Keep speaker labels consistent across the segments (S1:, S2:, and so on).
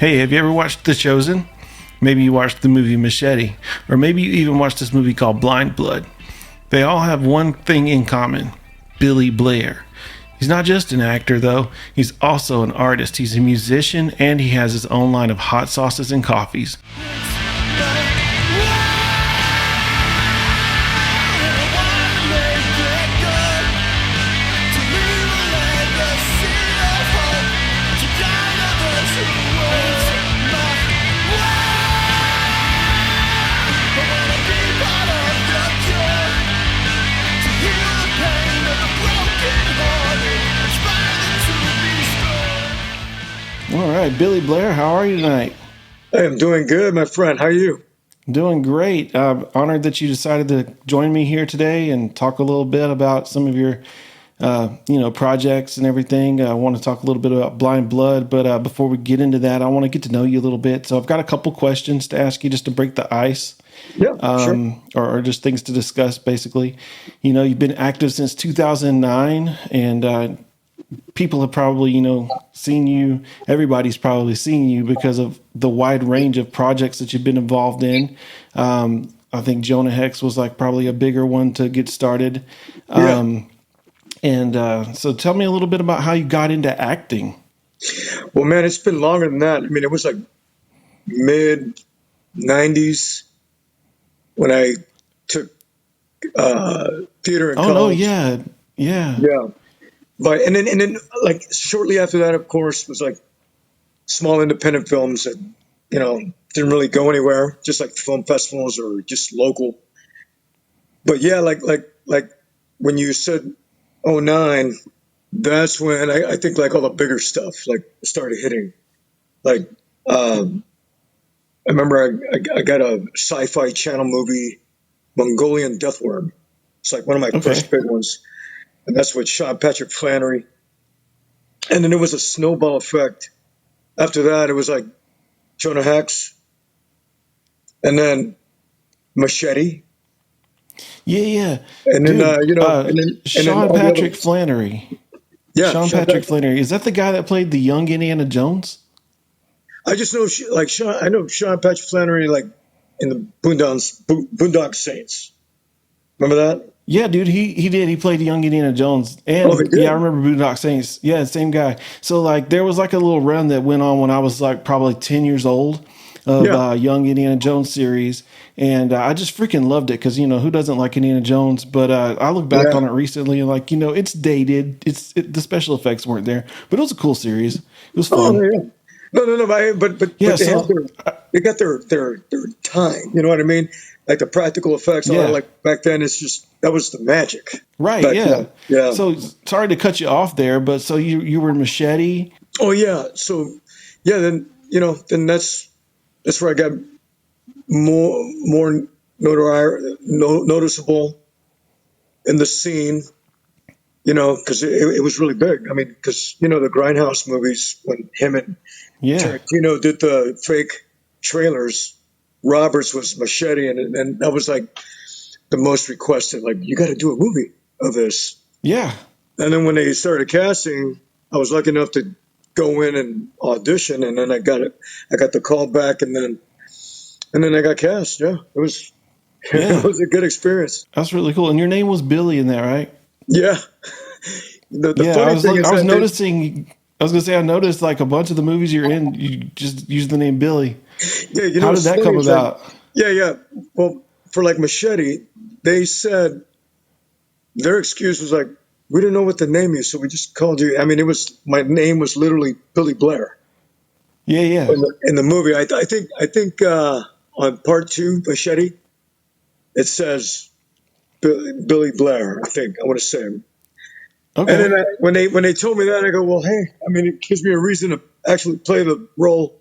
S1: Hey, have you ever watched The Chosen? Maybe you watched the movie Machete, or maybe you even watched this movie called Blind Blood. They all have one thing in common: Billy Blair. He's not just an actor, though. He's also an artist. He's a musician, and he has his own line of hot sauces and coffees. All right, Billy Blair, how are you tonight?
S2: I am doing good, my friend. How are you?
S1: Doing great. I'm honored that you decided to join me here today and talk a little bit about some of your, projects and everything. I want to talk a little bit about Blind Blood, but before we get into that, I want to get to know you a little bit. So I've got a couple questions to ask you just to break the ice.
S2: Yeah, sure.
S1: Or just things to discuss, basically. You know, you've been active since 2009, and people have probably, seen you. Everybody's probably seen you because of the wide range of projects that you've been involved in. I think Jonah Hex was like probably a bigger one to get started. So tell me a little bit about how you got into acting.
S2: Well, man, it's been longer than that. I mean, it was like mid 90s when I took theater in college.
S1: Oh no, yeah.
S2: Yeah. But and then like shortly after that, of course, was like small independent films that, didn't really go anywhere, just like film festivals or just local. But yeah, like when you said '09, that's when I think like all the bigger stuff like started hitting. Like I remember I got a Sci-Fi Channel movie, Mongolian Deathworm. It's like one of my first big ones. And that's with Sean Patrick Flannery. And then it was a snowball effect. After that, it was like Jonah Hex. And then Machete.
S1: Yeah.
S2: And then,
S1: Sean Patrick Flannery.
S2: Yeah.
S1: Sean Patrick Flannery. Is that the guy that played the young Indiana Jones?
S2: I just know, I know Sean Patrick Flannery, like in the Boondock Saints. Remember that?
S1: Yeah, dude, he did. He played the young Indiana Jones. And yeah, I remember Boondock Saints. Yeah, same guy. So like there was like a little run that went on when I was like probably 10 years old of young Indiana Jones series. And I just freaking loved it because, who doesn't like Indiana Jones? But I look back on it recently and like, it's dated. The special effects weren't there, but it was a cool series. It was fun.
S2: Oh, yeah. No, but
S1: yeah,
S2: they got their time. You know what I mean? Like the practical effects, like back then, that was the magic.
S1: Right, yeah. Yeah. So sorry to cut you off there, but so you were in Machete?
S2: Oh, yeah. So, yeah, then that's where I got more noticeable in the scene, because it was really big. I mean, because, the Grindhouse movies, when him and Tarantino did the fake trailers, Roberts was Machete, and that was like the most requested. Like, you got to do a movie of this.
S1: Yeah.
S2: And then when they started casting, I was lucky enough to go in and audition, and then I got the call back, and then I got cast. Yeah, it was a good experience.
S1: That's really cool. And your name was Billy in that, right?
S2: Yeah. The funny thing is,
S1: I was gonna say I noticed like a bunch of the movies you're in, you just use the name Billy.
S2: Yeah,
S1: how did that come about?
S2: Yeah. Well, for like Machete, they said their excuse was like, we didn't know what to name you, so we just called you. I mean, my name was literally Billy Blair.
S1: Yeah.
S2: In the movie, I think on part 2, Machete, it says Billy Blair. I think I want to say. Okay. And then when they told me that, I go, well, hey, I mean, it gives me a reason to actually play the role.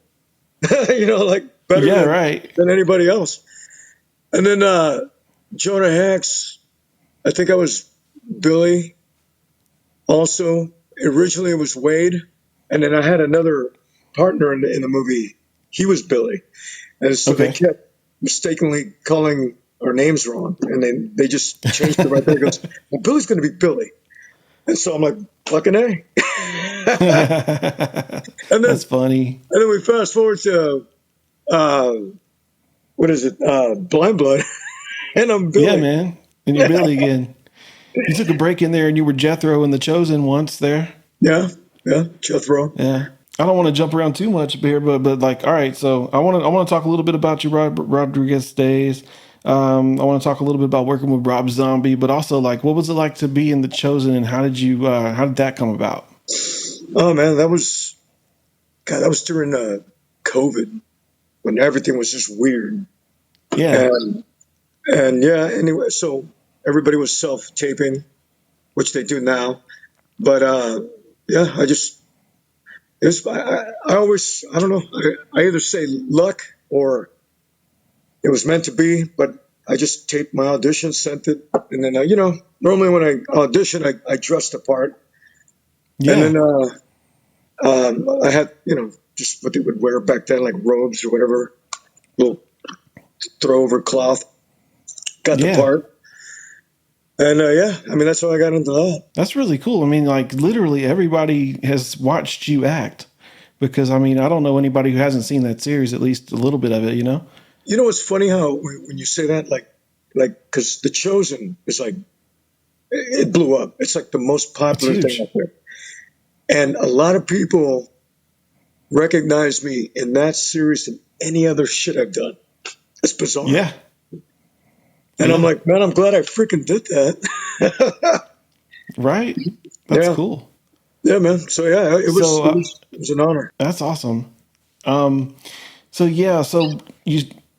S2: Like better than anybody else. And then Jonah Hex, I think I was Billy. Also, originally it was Wade, and then I had another partner in the movie. He was Billy, and so they kept mistakenly calling our names wrong, and then they just changed it right there. It goes, well, Billy's going to be Billy, and so I'm like, fucking A. And
S1: That's funny.
S2: then we fast forward to uh, what is it? Blind Blood, and I'm
S1: Yeah,
S2: Billy.
S1: man. And you're Billy again. You took a break in there and you were Jethro in The Chosen once there.
S2: Yeah, yeah, Jethro.
S1: Yeah. I don't want to jump around too much here, but like, all right. So I want to talk a little bit about your Rodriguez days. I want to talk a little bit about working with Rob Zombie, but also like, what was it like to be in The Chosen, and how did that come about?
S2: Oh man, that was during COVID when everything was just weird.
S1: Yeah.
S2: And yeah, anyway, so everybody was self taping, which they do now. But yeah, I always, I don't know, I either say luck or it was meant to be, but I just taped my audition, sent it, and then, normally when I audition, I dress the part. And
S1: Yeah.
S2: then I had, just what they would wear back then, like robes or whatever, little throw over cloth, got the
S1: Yeah.
S2: part. And yeah, I mean, that's how I got into that.
S1: That's really cool. I mean, like literally everybody has watched you act because I mean, I don't know anybody who hasn't seen that series, at least a little bit of it, you know?
S2: You know, it's funny how when you say that, because The Chosen is like, it blew up. It's like the most
S1: It's
S2: popular thing
S1: huge.
S2: out there. And a lot of people recognize me in that series than any other shit I've done. It's bizarre.
S1: Yeah.
S2: And I'm
S1: Yeah.
S2: like, man, I'm glad I freaking did that.
S1: Right? That's
S2: Yeah.
S1: cool.
S2: Yeah, man. So yeah,
S1: So
S2: it was an honor.
S1: that's awesome. Um, so yeah, so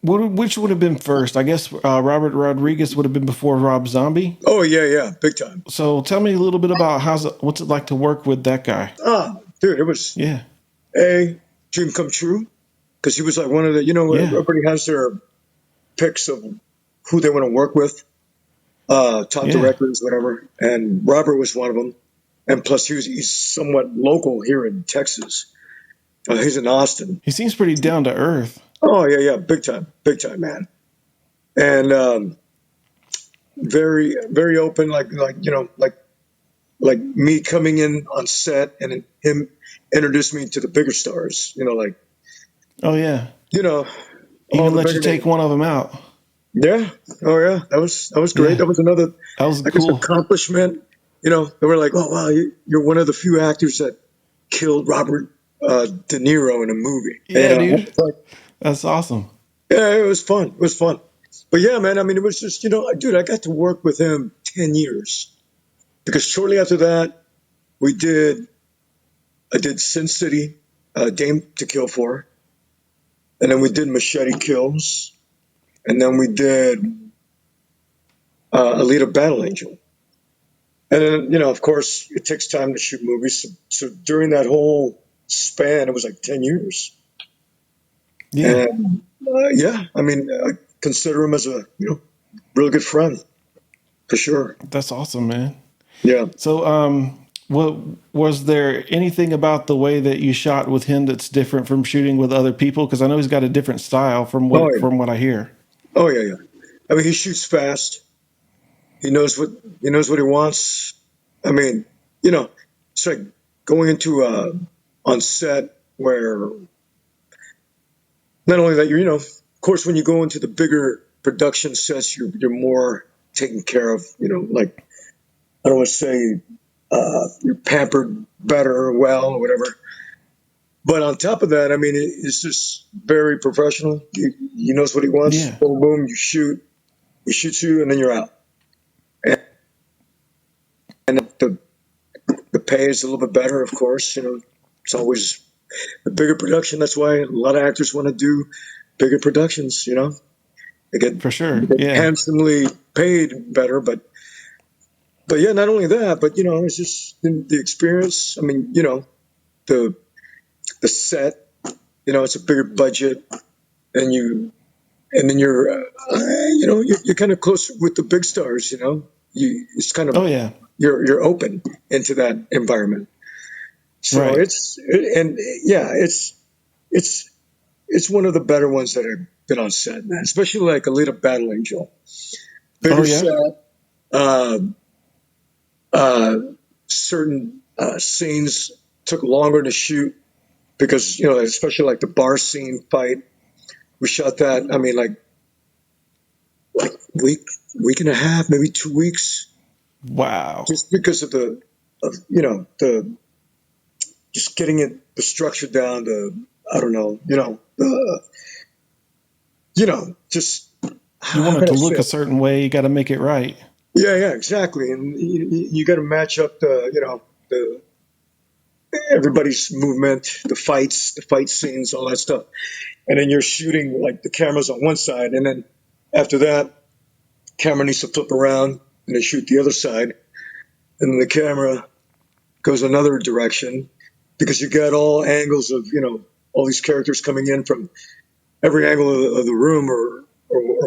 S1: which would have been first? I guess Robert Rodriguez would have been before Rob Zombie.
S2: Oh yeah, yeah, big time.
S1: So tell me a little bit about what's it like to work with that guy?
S2: Dude, it was
S1: Yeah,
S2: a dream come true because he was like one of the,
S1: yeah,
S2: everybody has their picks of who they want to work with, top
S1: yeah.
S2: directors, whatever. And Robert was one of them. And plus, he's somewhat local here in Texas. He's in Austin.
S1: He seems pretty down to earth.
S2: Oh yeah, yeah, big time, man. And very, very open, like me coming in on set and then him introduced me to the bigger stars.
S1: Oh yeah,
S2: You know, all
S1: even
S2: the
S1: let you
S2: bigger
S1: take one of them out.
S2: Yeah. Oh yeah. That was great.
S1: Yeah,
S2: That was another,
S1: that was
S2: I guess,
S1: cool.
S2: accomplishment. They were like, oh wow, you're one of the few actors that killed Robert De Niro in a movie.
S1: Yeah, dude,
S2: It's like,
S1: that's awesome.
S2: yeah, it was fun. It was fun. But yeah, man, I mean, it was just, dude, I got to work with him 10 years because shortly after that, I did Sin City, Dame to Kill For, and then we did Machete Kills, and then we did Alita Battle Angel. And then, of course, it takes time to shoot movies. So during that whole span, it was like 10 years.
S1: Yeah,
S2: And yeah, I mean, I consider him as a, really good friend for sure.
S1: that's awesome, man.
S2: Yeah.
S1: So, what was there anything about the way that you shot with him that's different from shooting with other people? Because I know he's got a different style
S2: Oh, yeah.
S1: from what I hear.
S2: Oh, yeah, yeah. I mean, he shoots fast. He knows what he wants. I mean, it's like going into on set where not only that of course, when you go into the bigger production sets, you're more taken care of. Like I don't want to say you're pampered better or well or whatever. But on top of that, I mean, it's just very professional. He knows what he wants.
S1: Yeah,
S2: Boom, boom, you shoot. He shoots you, and then you're out. And the pay is a little bit better, of course. It's always a bigger production. That's why a lot of actors want to do bigger productions. They
S1: for
S2: they
S1: sure.
S2: get
S1: Yeah,
S2: handsomely paid better, but yeah, not only that, but it's just the experience. I mean, the the set. It's a bigger budget, and then you're kind of close with the big stars. It's kind of
S1: oh yeah,
S2: you're open into that environment. So
S1: right.
S2: and yeah, it's it's one of the better ones that have been on set, man. Especially like Alita Battle Angel,
S1: Oh
S2: bigger
S1: yeah,
S2: set, uh, uh, certain scenes. took longer to shoot because, especially like the bar scene fight, we shot that. I mean, like week and a half, maybe 2 weeks,
S1: Wow.
S2: just because of the just getting the structure down to, I don't know, just
S1: You
S2: how
S1: want it
S2: can
S1: to
S2: I say
S1: look a
S2: it?
S1: certain way, you got to make it right.
S2: Yeah, exactly. And you got to match up the everybody's movement, the fight scenes, all that stuff. And then you're shooting like the camera's on one side, and then after that, camera needs to flip around and they shoot the other side, and then the camera goes another direction because you got all angles of all these characters coming in from every angle of the room or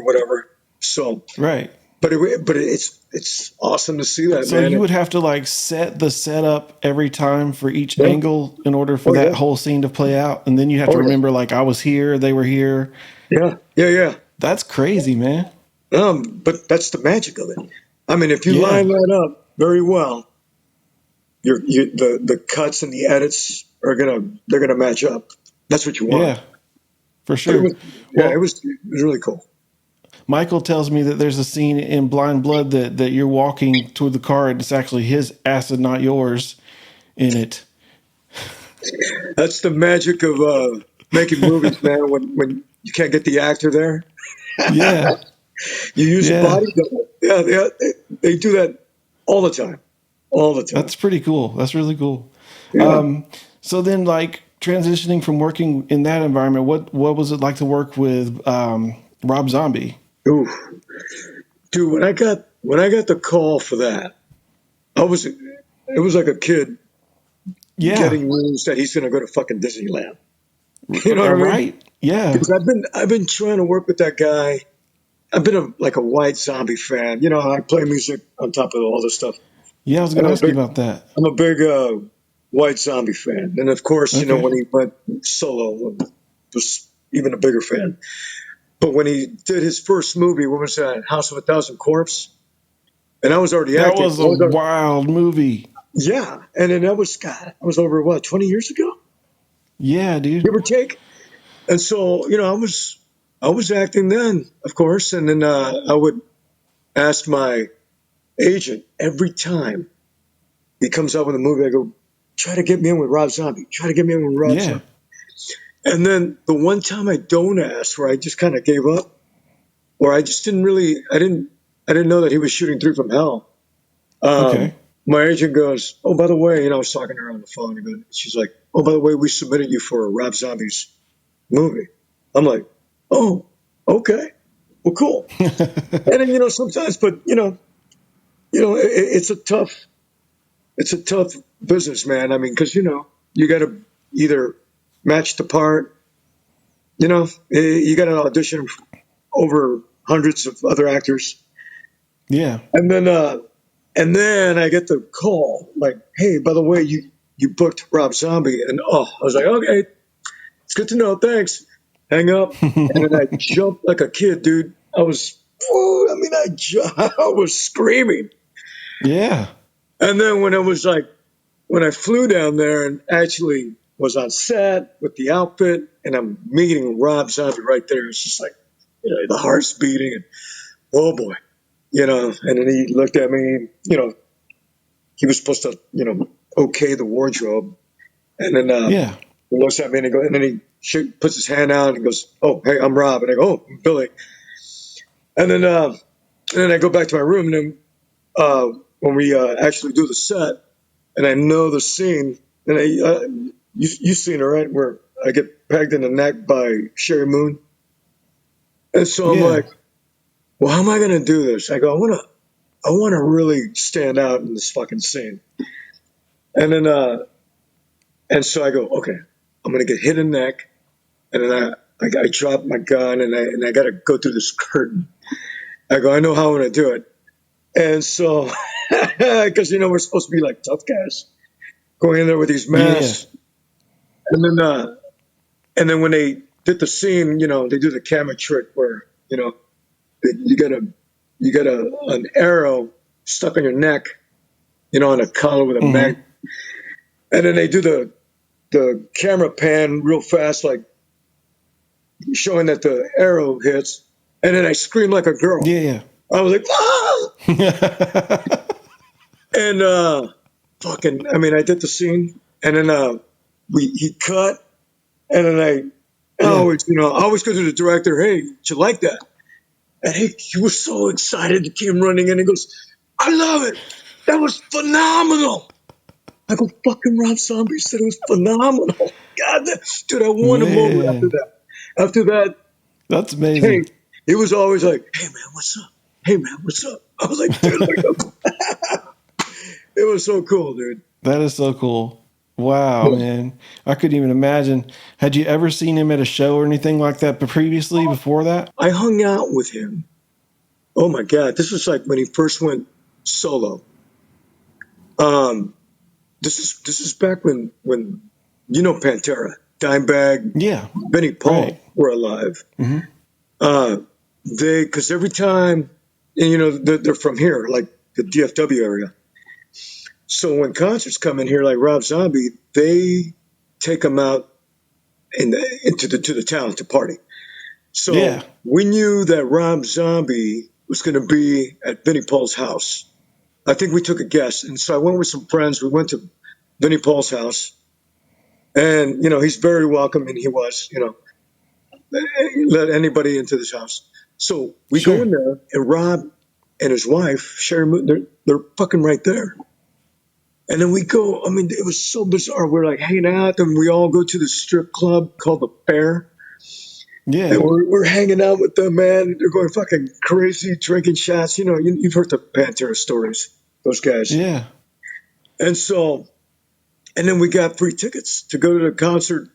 S2: whatever. So,
S1: Right.
S2: but it's awesome to see that,
S1: So
S2: man.
S1: you would have to like set the setup every time for each
S2: Yeah.
S1: angle in order for
S2: Oh
S1: that
S2: yeah.
S1: whole scene to play out. And then you have to
S2: Oh yeah.
S1: remember, like, I was here, they were here.
S2: Yeah.
S1: That's crazy, man.
S2: But that's the magic of it. I mean, if you
S1: Yeah.
S2: line that up very well, the cuts and the edits they're gonna match up. That's what you want.
S1: Yeah, for
S2: But
S1: sure.
S2: it
S1: Well,
S2: was really cool.
S1: Michael tells me that there's a scene in Blind Blood that you're walking toward the car and it's actually his acid, not yours, in it.
S2: That's the magic of making movies, man. When you can't get the actor there,
S1: Yeah.
S2: you use a
S1: Yeah.
S2: body double. Yeah, they do that all the time, all the time.
S1: That's pretty cool. That's really cool.
S2: Yeah.
S1: So then, like, transitioning from working in that environment, what was it like to work with Rob Zombie?
S2: Ooh, dude, when I got the call for that, it was like a kid
S1: Yeah.
S2: getting news that he's gonna go to fucking Disneyland. You know what
S1: All
S2: I mean?
S1: right. Yeah.
S2: Because I've been trying to work with that guy. I've been like a White Zombie fan. I play music on top of all this stuff,
S1: Yeah. I was going
S2: and
S1: to ask you about that.
S2: I'm a big White Zombie fan. And of course,
S1: Okay.
S2: when he went solo, I was even a bigger fan. But when he did his first movie, what was that? House of a Thousand Corpse, and I was already
S1: That
S2: acting.
S1: was a wild movie.
S2: Yeah, and then that was over what, 20 years ago,
S1: Yeah, dude.
S2: give or take. And so, I was acting then, of course, and then I would ask my agent every time he comes out with a movie. I go, try to get me in with Rob Zombie. Try to get me in with Rob
S1: Yeah.
S2: Zombie. And then the one time I don't ask, where I just kind of gave up, or I just I didn't know that he was shooting Three from Hell.
S1: Okay.
S2: My agent goes, oh, by the way, I was talking to her on the phone. She's like, oh, by the way, we submitted you for Rob Zombie's movie. I'm like, oh, okay, well, cool. And then sometimes, but it's a tough business, man. I mean, because you got to either match the part, you got to audition over hundreds of other actors,
S1: Yeah.
S2: and then I get the call like, hey, by the way, you booked Rob Zombie, and I was like, okay, it's good to know, thanks. Hang up, and then I jumped like a kid, dude. I was, I was screaming.
S1: Yeah.
S2: And then when I flew down there and actually was on set with the outfit, and I'm meeting Rob Zombie right there, it's just like, the heart's beating, and oh boy, and then he looked at me, he was supposed to, okay the wardrobe, and then
S1: Yeah.
S2: he looks at me and then he puts his hand out and he goes, oh, hey, I'm Rob, and I go, oh, Billy, and then I go back to my room, and then when we actually do the set, and I know the scene, and you've seen it, right, where I get pegged in the neck by Sherry Moon, and so I'm
S1: Yeah.
S2: like, well, how am I going to do this? I go, I want to really stand out in this fucking scene, and then and so I go, okay, I'm going to get hit in the neck, and then I drop my gun, and I got to go through this curtain. I go, I know how I'm going to do it. And so, because we're supposed to be like tough guys going in there with these
S1: Yeah.
S2: masks, and then when they did the scene, they do the camera trick where you got an arrow stuck on your neck, on a collar with a
S1: Hmm.
S2: mag, And then they do the camera pan real fast, like showing that the arrow hits. And then I scream like a girl.
S1: Yeah.
S2: I was like, ah!
S1: Yeah.
S2: And I mean, I did the scene, and then he cut, and then I
S1: Yeah.
S2: always, I always go to the director, hey, did you like that? And he was so excited. He came running in. He goes, I love it. That was phenomenal. I go, fucking Rob Zombie said it was phenomenal. God, dude, I won him over after
S1: Man,
S2: that. After that,
S1: that's
S2: hey,
S1: amazing.
S2: he was always like, hey, man, what's up? Hey, man, what's up? I was like, dude, it was so cool, dude.
S1: That is so cool. Wow, man. I couldn't even imagine. Had you ever seen him at a show or anything like that previously before that?
S2: I hung out with him. Oh my God, this was like when he first went solo. Um, this is back when Pantera, Dimebag,
S1: Yeah.
S2: Benny Paul
S1: Right.
S2: were alive.
S1: Hmm.
S2: Uh, because every time, and they're from here, like the DFW area. So when concerts come in here, like Rob Zombie, they take them out into the town to party. So
S1: Yeah.
S2: we knew that Rob Zombie was going to be at Benny Paul's house. I think we took a guess, and so I went with some friends. We went to Benny Paul's house, and he's very welcoming. He was, let anybody into this house. So we go
S1: Sure.
S2: in there, and Rob and his wife Sherry Moon, they're fucking right there. And then we go. I mean, it was so bizarre. We're like hanging out, and we all go to the strip club called the Fair. And
S1: Yeah.
S2: we're hanging out with them, man. They're going fucking crazy, drinking shots. You've heard the Pantera stories, those guys.
S1: Yeah.
S2: And so, and then we got free tickets to go to the concert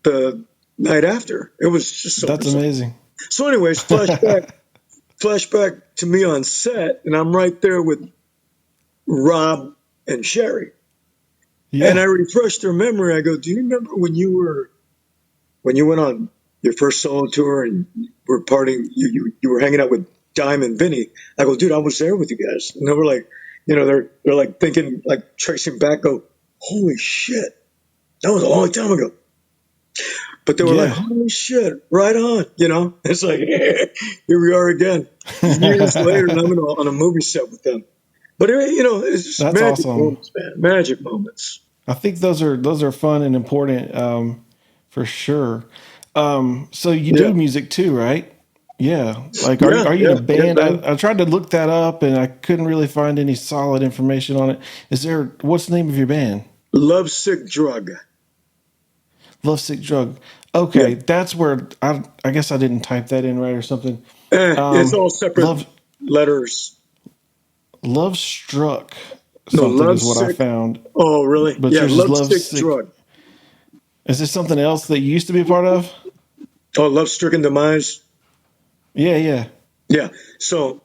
S2: the night after. It was just so
S1: That's
S2: bizarre.
S1: amazing.
S2: So, anyways, flashback to me on set, and I'm right there with Rob and Sherry. And I
S1: Yeah.
S2: refreshed their memory. I go, do you remember when you went on your first solo tour and were partying, you were hanging out with Dime and Vinny? I go, dude, I was there with you guys. And they were like, they're like thinking, like tracing back, go, holy shit, that was a long time ago. But they were like,
S1: Yeah.
S2: holy shit, right on, It's like, here we are again, years later, and I'm on a movie set with them. But it's just
S1: That's
S2: magic
S1: awesome.
S2: moments, man, magic moments.
S1: I think those are fun and important, for sure. So you
S2: Yeah,
S1: do music too, right? Yeah. Like,
S2: yeah,
S1: are you in
S2: yeah,
S1: a
S2: yeah,
S1: band?
S2: man.
S1: I tried to look that up and I couldn't really find any solid information on it. What's the name of your band?
S2: Lovesick Drug.
S1: Lovesick Drug.
S2: Yeah.
S1: Okay, that's where I guess I didn't type that in right or something.
S2: It's all separate
S1: Love
S2: letters.
S1: Love Struck
S2: No,
S1: something
S2: love
S1: is what I
S2: sick.
S1: found,
S2: Oh, really?
S1: but
S2: Yeah,
S1: yours is
S2: love
S1: Love
S2: sick
S1: Sick.
S2: drug.
S1: Is this something else that you used to be a part of?
S2: Oh, love stricken demise.
S1: Yeah, yeah.
S2: Yeah. So,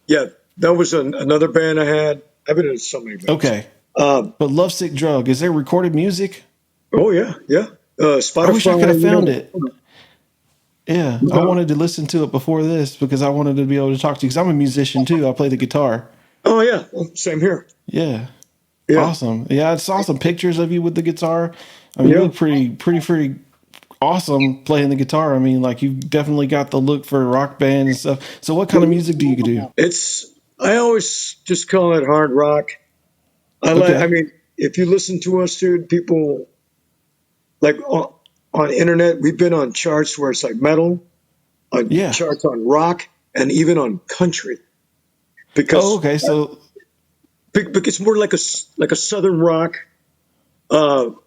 S2: yeah, that was another band I had. I've been in so many bands.
S1: Okay.
S2: Um,
S1: But Lovesick Drug, is there recorded music?
S2: oh yeah, yeah.
S1: I wish I
S2: Spotify.
S1: could have found it. Yeah, I
S2: Uh,
S1: wanted to listen to it before this because I wanted to be able to talk to you because I'm a musician too. I play the guitar.
S2: oh yeah, well, same here.
S1: Yeah,
S2: Yeah,
S1: awesome. Yeah, I saw some pictures of you with the guitar. I mean, you
S2: yeah.
S1: look pretty awesome playing the guitar. I mean, like you've definitely got the look for a rock band and stuff. So, what kind of music do you do?
S2: I always just call it hard rock. I
S1: Okay.
S2: mean, if you listen to us, dude, people like on internet, we've been on charts where it's like metal, on
S1: Yeah.
S2: charts on rock, and even on country.
S1: Oh,
S2: Because
S1: okay. So,
S2: it's more like a southern rock. Well,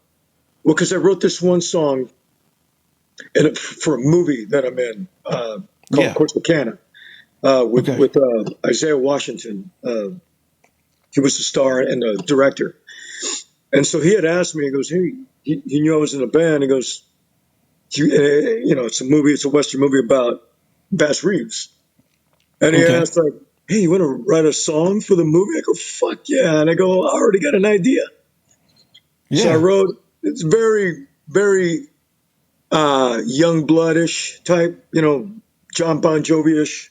S2: because I wrote this one song for a movie that I'm in called
S1: yeah.
S2: Corsicana with
S1: Okay.
S2: Isaiah Washington. He was the star and the director. And so he had asked me. He goes, "Hey," he knew I was in a band. He goes, it's a movie. It's a Western movie about Bass Reeves." And he
S1: Okay.
S2: asked like, "Hey, you want to write a song for the movie?" I go, "Fuck yeah!" And I go, "I already got an idea." So I
S1: Yeah.
S2: wrote. It's very, very young bloodish type, John Bon Jovi-ish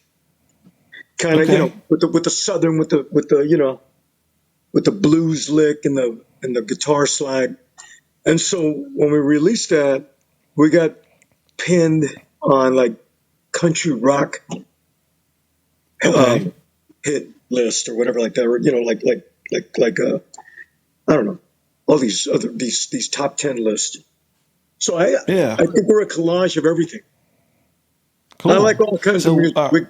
S2: kind of,
S1: Okay.
S2: with the southern, with the blues lick and and the guitar slide. And so when we released that, we got pinned on like country rock
S1: Okay.
S2: hit list or whatever like that, or I don't know, all these top 10 lists. So
S1: Yeah.
S2: I think we're a collage of everything. I like
S1: Cool.
S2: all kinds of
S1: So,
S2: music.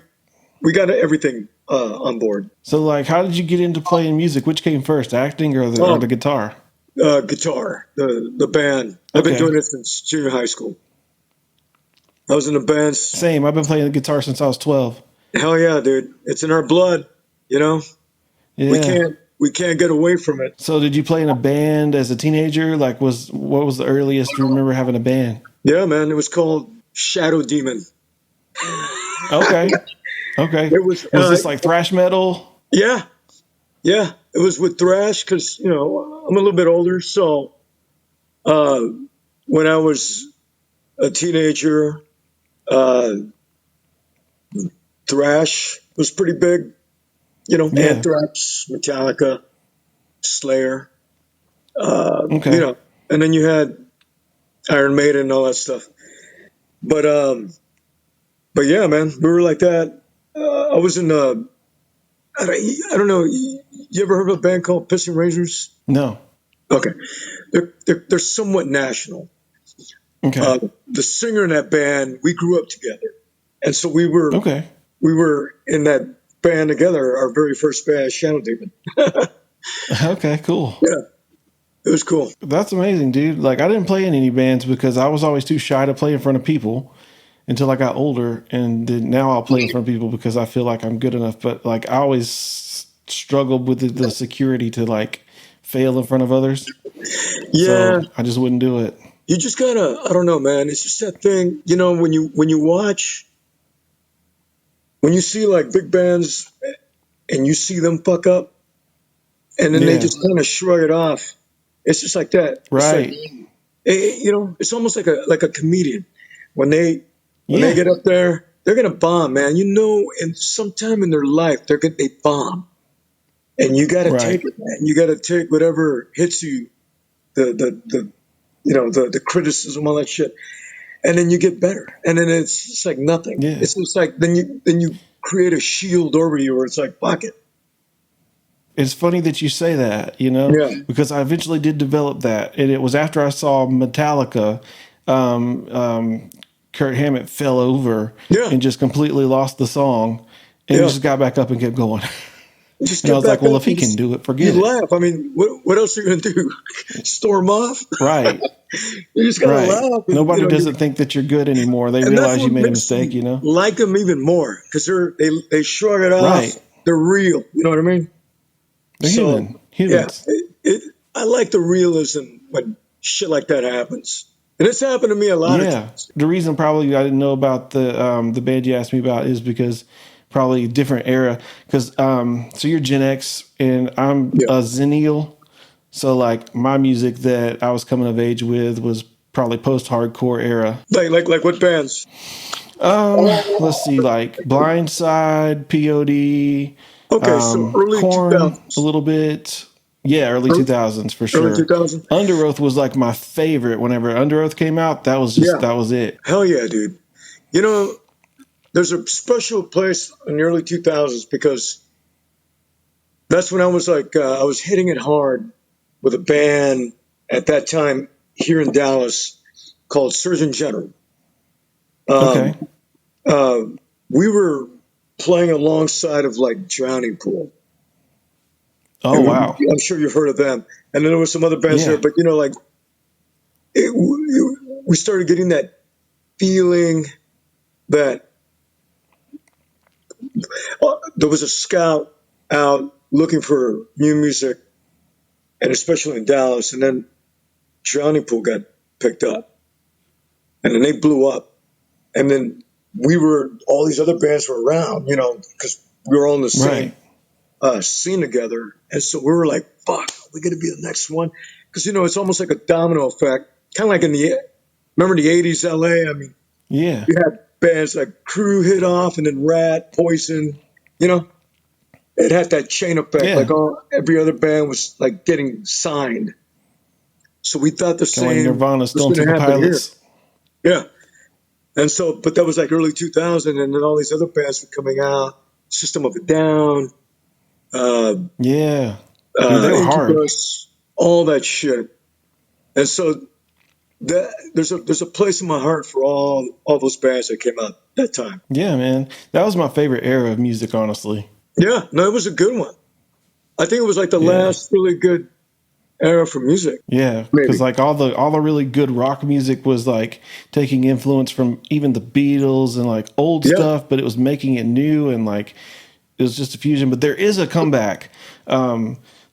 S2: We got everything on board.
S1: so like, how did you get into playing music? Which came first, acting or the
S2: Oh,
S1: guitar?
S2: guitar, the band. I've been
S1: Okay.
S2: doing it since junior high school. I was in the bands.
S1: Same. I've been playing the guitar since I was 12.
S2: Hell yeah, dude! It's in our blood. You know, we
S1: Yeah.
S2: can't get away from it.
S1: So did you play in a band as a teenager? Like what was the earliest you remember having a band?
S2: Yeah, man. It was called Shadow Demon.
S1: Okay. Okay.
S2: It was
S1: Was this like thrash metal?
S2: yeah, yeah. It was with thrash because I'm a little bit older. So uh, when I was a teenager, uh, thrash was pretty big.
S1: Yeah.
S2: Anthrax, Metallica, Slayer.
S1: Okay.
S2: And then you had Iron Maiden and all that stuff. But yeah, man, we were like that. I was in I don't know. You ever heard of a band called Pissing Rangers?
S1: No.
S2: Okay, they're somewhat national.
S1: Okay.
S2: The singer in that band, we grew up together, and so we
S1: Okay.
S2: were in that band together. Our very first band, Shadow Demon.
S1: Okay, cool.
S2: Yeah, it was cool.
S1: That's amazing, dude. Like I didn't play in any bands because I was always too shy to play in front of people until I got older, and then now I'll play in front of people because I feel like I'm good enough. But like I always struggled with the security to like fail in front of others,
S2: Yeah,
S1: so I just wouldn't do it.
S2: you just gotta. I don't know, man. It's just that thing. When you watch, when you see like big bands, and you see them fuck up, and then they
S1: Yeah.
S2: just kind of shrug it off. It's just like that. It's like
S1: Right.
S2: it's almost like a comedian when they
S1: Yeah.
S2: get up there, they're gonna bomb, man. And sometime in their life they bomb, and you got to take
S1: Right.
S2: it, man. You got to take whatever hits you, the criticism, all that shit, and then you get better. And then it's just like nothing.
S1: Yeah.
S2: It's just like then you create a shield over you, where it's like fuck it.
S1: It's funny that you say that,
S2: Yeah,
S1: because I eventually did develop that. And it was after I saw Metallica, Kurt Hammett fell over
S2: yeah,
S1: and just completely lost the song and
S2: yeah.
S1: just got back up and kept going.
S2: Just
S1: And I
S2: get
S1: was like,
S2: back
S1: well,
S2: up
S1: if he
S2: and
S1: can
S2: just
S1: do it,
S2: you
S1: forget it.
S2: laugh. I mean, what else are you gonna do? Storm off?
S1: Right.
S2: You just gotta
S1: Right.
S2: laugh. And,
S1: Nobody doesn't think that you're good anymore. They
S2: and that's
S1: realize you
S2: what
S1: made a
S2: makes
S1: mistake,
S2: you like them even more because they shrug it off.
S1: Right.
S2: They're real. You know what I mean?
S1: They're
S2: So
S1: human.
S2: yeah,
S1: Humans.
S2: I like the realism when shit like that happens, and it's happened to me a lot of
S1: Yeah.
S2: times.
S1: The reason probably I didn't know about the band you asked me about is because probably different era. Because so you're Gen X and I'm
S2: Yeah,
S1: a Zennial. So like my music that I was coming of age with was probably post-hardcore era.
S2: like what bands?
S1: Let's see, like Blindside, POD,
S2: Okay, so early
S1: Corn a
S2: 2000s,
S1: little bit. Yeah, early
S2: early,
S1: 2000s for
S2: early
S1: sure.
S2: 2000s.
S1: Under Oath was like my favorite. Whenever Under Oath came out,
S2: Yeah,
S1: that was it.
S2: hell yeah, dude. You know, there's a special place in the early 2000s because that's when I was like, I was hitting it hard with a band at that time here in Dallas called Surgeon General.
S1: Okay.
S2: Um, uh, we were playing alongside of like Drowning Pool.
S1: Oh
S2: And
S1: wow.
S2: I'm sure you've heard of them. And then there were some other bands there,
S1: Yeah.
S2: but like we started getting that feeling that there was a scout out looking for new music, and especially in Dallas. And then Drowning Pool got picked up, and then they blew up. And then all these other bands were around, because we were all in the same
S1: Right.
S2: scene together. And so we were like, fuck, we're going to be the next one. Because, it's almost like a domino effect, kind of like remember the 80s LA? I mean,
S1: Yeah.
S2: you had bands like Crew hit off, and then Rat, Poison, it had that chain effect.
S1: Yeah.
S2: Like every other band was like getting signed. So we thought the
S1: Kind of like
S2: same
S1: Nirvana,
S2: was
S1: Stone
S2: going to
S1: Temple
S2: happen here.
S1: Pilots.
S2: Yeah. And so, but that was like early 2000, and then all these other bands were coming out. System of a Down,
S1: Yeah. Dude, they were hard.
S2: Incubus, all that shit. And so that there's a place in my heart for all those bands that came out that time.
S1: Yeah, man. That was my favorite era of music, honestly.
S2: Yeah, no, it was a good one. I think it was like the
S1: Yeah.
S2: last really good era for music.
S1: Yeah,
S2: Maybe.
S1: because like all the really good rock music was like taking influence from even the Beatles and like old
S2: Yeah.
S1: stuff, but it was making it new and like it was just a fusion. But there is a comeback.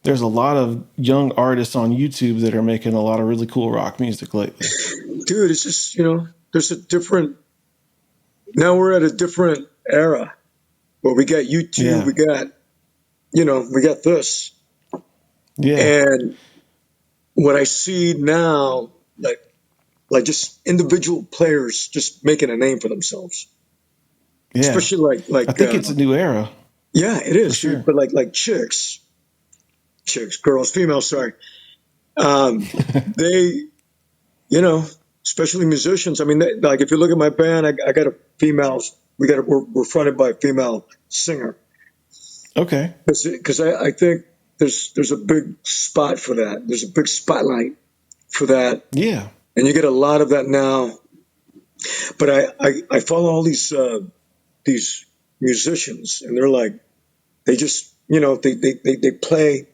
S1: There's a lot of young artists on YouTube that are making a lot of really cool rock music lately.
S2: Dude, it's just, there's a different, now we're at a different era where we got YouTube,
S1: Yeah.
S2: we got this.
S1: Yeah,
S2: And what I see now, like just individual players just making a name for themselves.
S1: yeah.
S2: Especially like
S1: I think it's a new era
S2: yeah, it is,
S1: for sure.
S2: dude. But like girls, females, sorry. They, especially musicians. I mean, like if you look at my band, I got a female. We're fronted by a female singer.
S1: Okay.
S2: Because I think there's a big spot for that. There's a big spotlight for that,
S1: Yeah.
S2: and you get a lot of that now. But I follow all these musicians, and they're like, they just they play,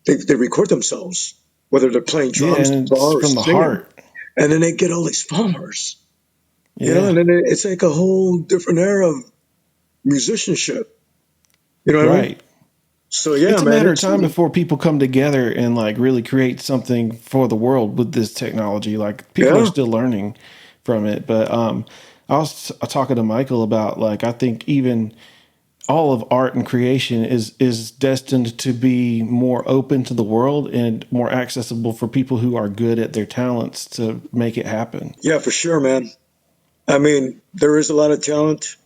S2: they record themselves, whether they're playing
S1: Yeah,
S2: drums,
S1: and
S2: guitar,
S1: it's
S2: or
S1: from the
S2: singing,
S1: heart.
S2: and then they get all these followers,
S1: Yeah.
S2: and then it's like a whole different era of musicianship. You know what I mean?
S1: Right.
S2: So yeah,
S1: It's a
S2: man,
S1: matter of time before people come together and like really create something for the world with this technology. Like people are
S2: yeah,
S1: still learning from it. But I was talking to Michael about like I think even all of art and creation is destined to be more open to the world and more accessible for people who are good at their talents to make it happen.
S2: yeah, for sure, man. I mean, there is a lot of talent,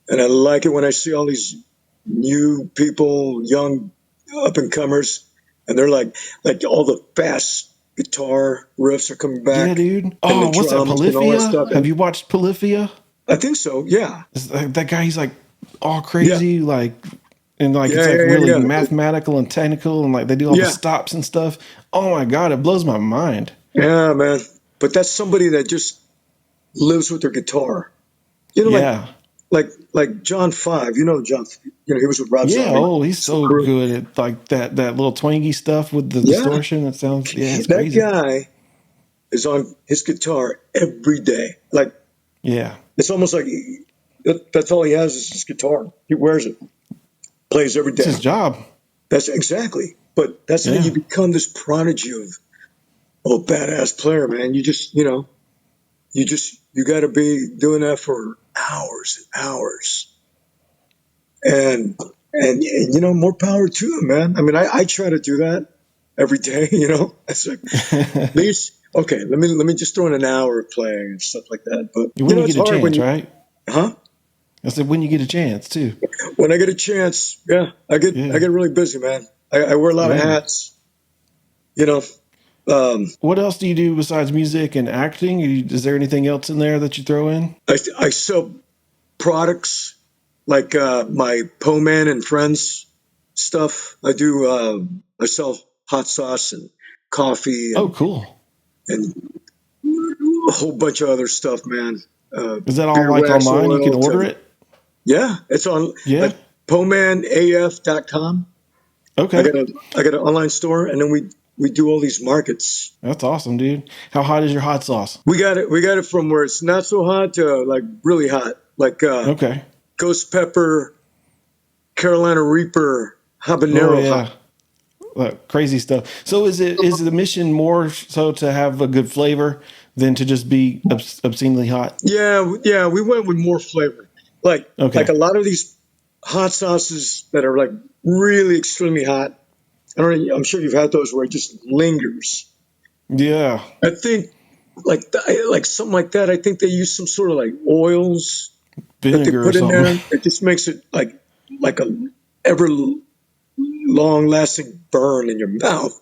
S2: and I like it when I see all these new people, young up and comers, and they're like all the fast guitar riffs are coming
S1: Yeah,
S2: back,
S1: dude.
S2: and the
S1: Oh, what's that?
S2: drums and all that
S1: Polyphia?
S2: stuff.
S1: Have
S2: And
S1: you watched Polyphia?
S2: I think so. Yeah,
S1: That guy, he's like all
S2: yeah,
S1: crazy, like, and like it's
S2: yeah,
S1: like
S2: yeah,
S1: really
S2: yeah, yeah.
S1: mathematical and technical, and like they do all the
S2: Yeah,
S1: stops and stuff. Oh my god, it blows my mind.
S2: yeah, man. But that's somebody that just lives with their guitar. You know,
S1: Yeah,
S2: like John Five. John. He was with Rob
S1: yeah.
S2: Zombie.
S1: Oh, he's
S2: So
S1: so
S2: great.
S1: good at like that little twangy stuff with the
S2: Yeah,
S1: distortion. It sounds it's
S2: that
S1: crazy.
S2: guy is on his guitar every day. Like
S1: Yeah,
S2: it's almost like that's all he has is his guitar. He wears it, plays every
S1: it's
S2: day.
S1: his job.
S2: That's exactly. But that's how
S1: Yeah,
S2: you become this prodigy of a badass player, man. You got to be doing that for hours and hours. And more power to him, man. I mean, I try to do that every day. It's like at least okay. Let me just throw in an hour of playing and stuff like that. But
S1: when you
S2: it's
S1: get a
S2: hard when
S1: chance,
S2: you,
S1: right?
S2: huh?
S1: I said when you get a chance too.
S2: When I get a chance, yeah, I
S1: Yeah,
S2: get really busy, man. I wear a lot of
S1: yeah.
S2: hats. You know, um,
S1: What else do you do besides music and acting? Is there anything else in there that you throw in?
S2: I sell products like my Poeman and Friends stuff. I sell hot sauce and coffee
S1: Oh, cool.
S2: and a whole bunch of other stuff, man.
S1: Is that all
S2: Beer
S1: like
S2: wax
S1: online? You can
S2: oil
S1: order
S2: to,
S1: it?
S2: yeah, it's on
S1: Yeah.
S2: like PoemanAF.com.
S1: Okay.
S2: I got an online store, and then we do all these markets.
S1: That's awesome, dude. How hot is your hot sauce?
S2: We got it from where it's not so hot to like really hot, like
S1: Okay.
S2: ghost pepper, Carolina Reaper,
S1: Oh
S2: habanero hot.
S1: yeah. Crazy stuff. So is the mission more so to have a good flavor than to just be obscenely hot?
S2: Yeah, we went with more flavor. Like
S1: Okay.
S2: a lot of these hot sauces that are like really extremely hot. I'm sure you've had those where it just lingers.
S1: Yeah.
S2: I think like something like that. I think they use some sort of like oils that they
S1: Vinegar or
S2: put in
S1: something.
S2: there. It just makes it like a ever long lasting burn in your mouth.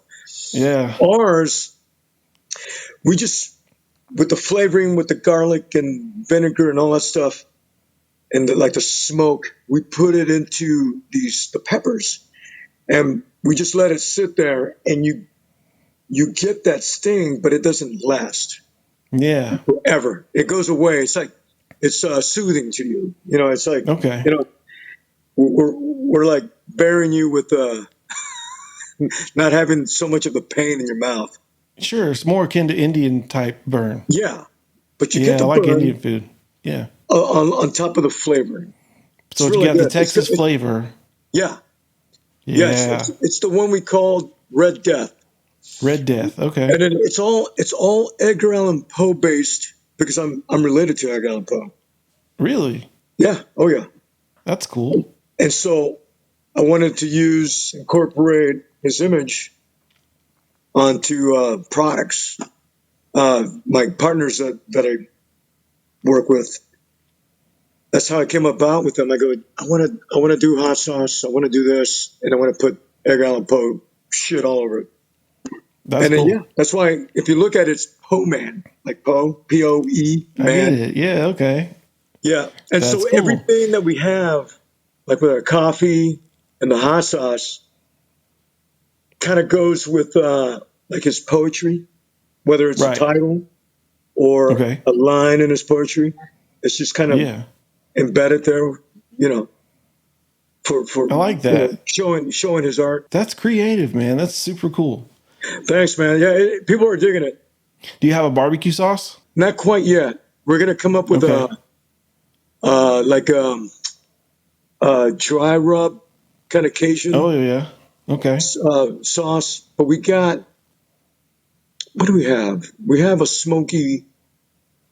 S1: Yeah.
S2: Ours We just, with the flavoring, with the garlic and vinegar and all that stuff, and like the smoke, we put it into the peppers, and we just let it sit there, and you get that sting, but it doesn't last
S1: Yeah.
S2: forever. It goes away. It's like it's soothing to you. You know, it's like
S1: Okay.
S2: you know we're like burying you with not having so much of the pain in your mouth.
S1: Sure. It's more akin to Indian type burn.
S2: Yeah, but you get
S1: Yeah, I
S2: the
S1: like
S2: burn
S1: Indian food. Yeah.
S2: on top of the flavoring.
S1: So
S2: It's
S1: you
S2: really
S1: got the
S2: good.
S1: Texas flavor.
S2: Yeah, yes,
S1: Yeah.
S2: it's the one we called Red Death,
S1: Red Death. Okay.
S2: and it's all Edgar Allan Poe based because I'm related to Edgar Allan Poe.
S1: Really?
S2: Yeah, oh yeah,
S1: That's cool.
S2: and so I wanted to incorporate his image onto products. My partners that I work with, that's how I came about with them. I go, I want to do hot sauce. I want to do this, and I want to put Edgar Allan Poe shit all over it.
S1: That's
S2: And then
S1: cool.
S2: that's why if you look at it, it's Poeman, like Poe, Poe
S1: I get
S2: man.
S1: it. Yeah. Okay.
S2: Yeah. And
S1: That's
S2: so
S1: cool.
S2: everything that we have, like with our coffee and the hot sauce, kind of goes with like his poetry, whether it's a
S1: Right.
S2: title or
S1: Okay.
S2: a line in his poetry. It's just kind of
S1: Yeah.
S2: embedded there, you know, for
S1: I like that.
S2: showing his art.
S1: That's creative, man. That's super cool.
S2: Thanks, man. Yeah, people are digging it.
S1: Do you have a barbecue sauce?
S2: Not quite yet. We're gonna come up with
S1: Okay.
S2: like dry rub kind of Cajun
S1: Oh, yeah. Okay.
S2: sauce, but we got what do we have? We have a smoky.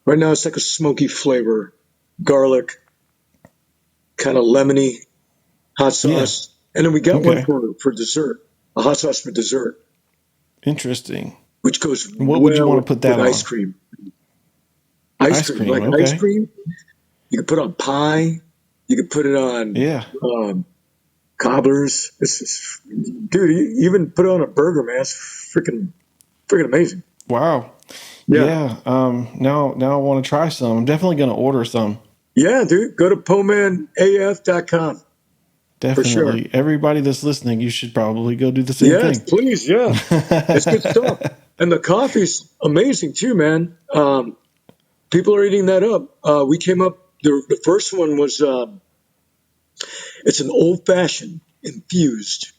S2: Right now, it's like a smoky flavor, garlic, kind of lemony hot
S1: Yeah.
S2: sauce, and then we got one
S1: Okay.
S2: for dessert, a hot sauce for dessert,
S1: Interesting.
S2: which goes
S1: What would you
S2: well
S1: want to put
S2: with
S1: that
S2: ice
S1: on?
S2: cream.
S1: Ice cream.
S2: Like ice
S1: Okay.
S2: cream, you can put on pie. You can put it on
S1: Yeah.
S2: cobblers. Dude, you even put it on a burger, man. It's freaking amazing.
S1: Wow.
S2: Yeah.
S1: Yeah. Now I want to try some. I'm definitely going to order some.
S2: Yeah, dude. Go to PoemanAF.com for sure.
S1: Definitely. Everybody that's listening, you should probably go do the same
S2: Yes,
S1: thing.
S2: please. Yeah. It's good stuff. And the coffee's amazing too, man. People are eating that up. We came up, the first one was, it's an old fashioned infused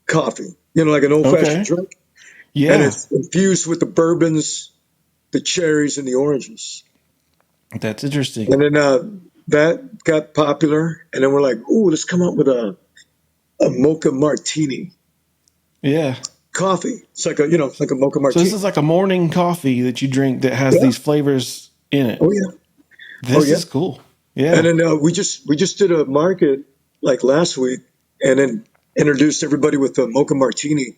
S2: coffee, like an old fashioned
S1: Okay.
S2: drink. And
S1: Yeah.
S2: it's infused with the bourbons, the cherries, and the oranges.
S1: That's interesting.
S2: And then that got popular. And then we're like, ooh, let's come up with a mocha martini
S1: Yeah.
S2: coffee. It's like like a mocha
S1: So this
S2: martini.
S1: is like a morning coffee that you drink that has
S2: Yeah.
S1: these flavors in it.
S2: Oh yeah. Oh
S1: This
S2: yeah.
S1: is cool.
S2: And
S1: Yeah.
S2: then we just did a market like last week, and then introduced everybody with the mocha martini.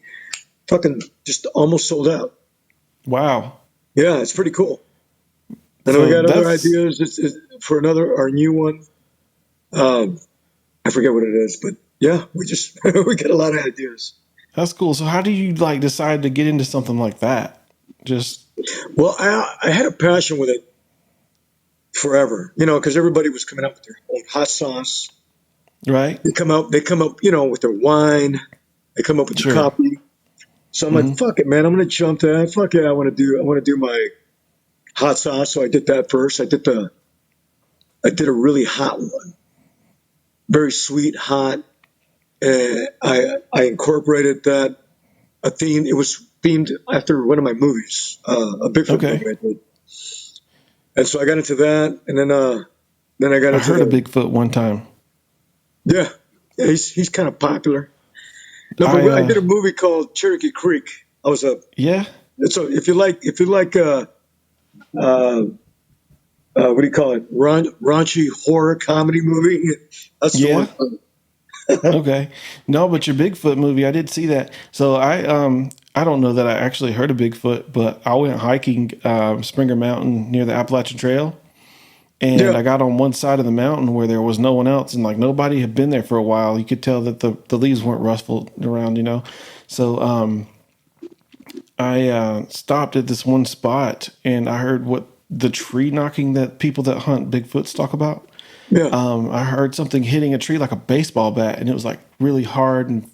S2: Fucking just almost sold out.
S1: Wow.
S2: Yeah, it's pretty cool. And then we
S1: So
S2: got other
S1: that's
S2: ideas for our new one. I forget what it is, but yeah, we just we got a lot of ideas.
S1: cool. So how do you like decide to get into something like that? Just
S2: Well, I had a passion with it forever, because everybody was coming out with their own hot sauce.
S1: right?
S2: They come up, with their wine. They come up with their
S1: Sure.
S2: coffee. So I'm like, fuck it, man. I'm gonna jump to that. Fuck it, I want to do my hot sauce. So I did that first. I did a really hot one, very sweet, hot. And I incorporated that a theme. It was themed after one of my movies, a Bigfoot
S1: Okay.
S2: movie I did. And so I got into that, and then I got
S1: I
S2: into
S1: heard of Bigfoot one time.
S2: yeah. He's kind of popular. No, but I did a movie called Cherokee Creek. I was
S1: Yeah.
S2: so if you like what do you call it? Raunchy horror comedy movie. That's the
S1: Yeah.
S2: one.
S1: Okay. No, but your Bigfoot movie, I did see that. So I don't know that I actually heard of Bigfoot, but I went hiking Springer Mountain near the Appalachian Trail, and
S2: Yeah,
S1: I got on one side of the mountain where there was no one else, and like nobody had been there for a while. You could tell that the leaves weren't ruffled around, So I stopped at this one spot and I heard what the tree knocking that people that hunt Bigfoots talk about.
S2: Yeah.
S1: I heard something hitting a tree like a baseball bat, and it was like really hard and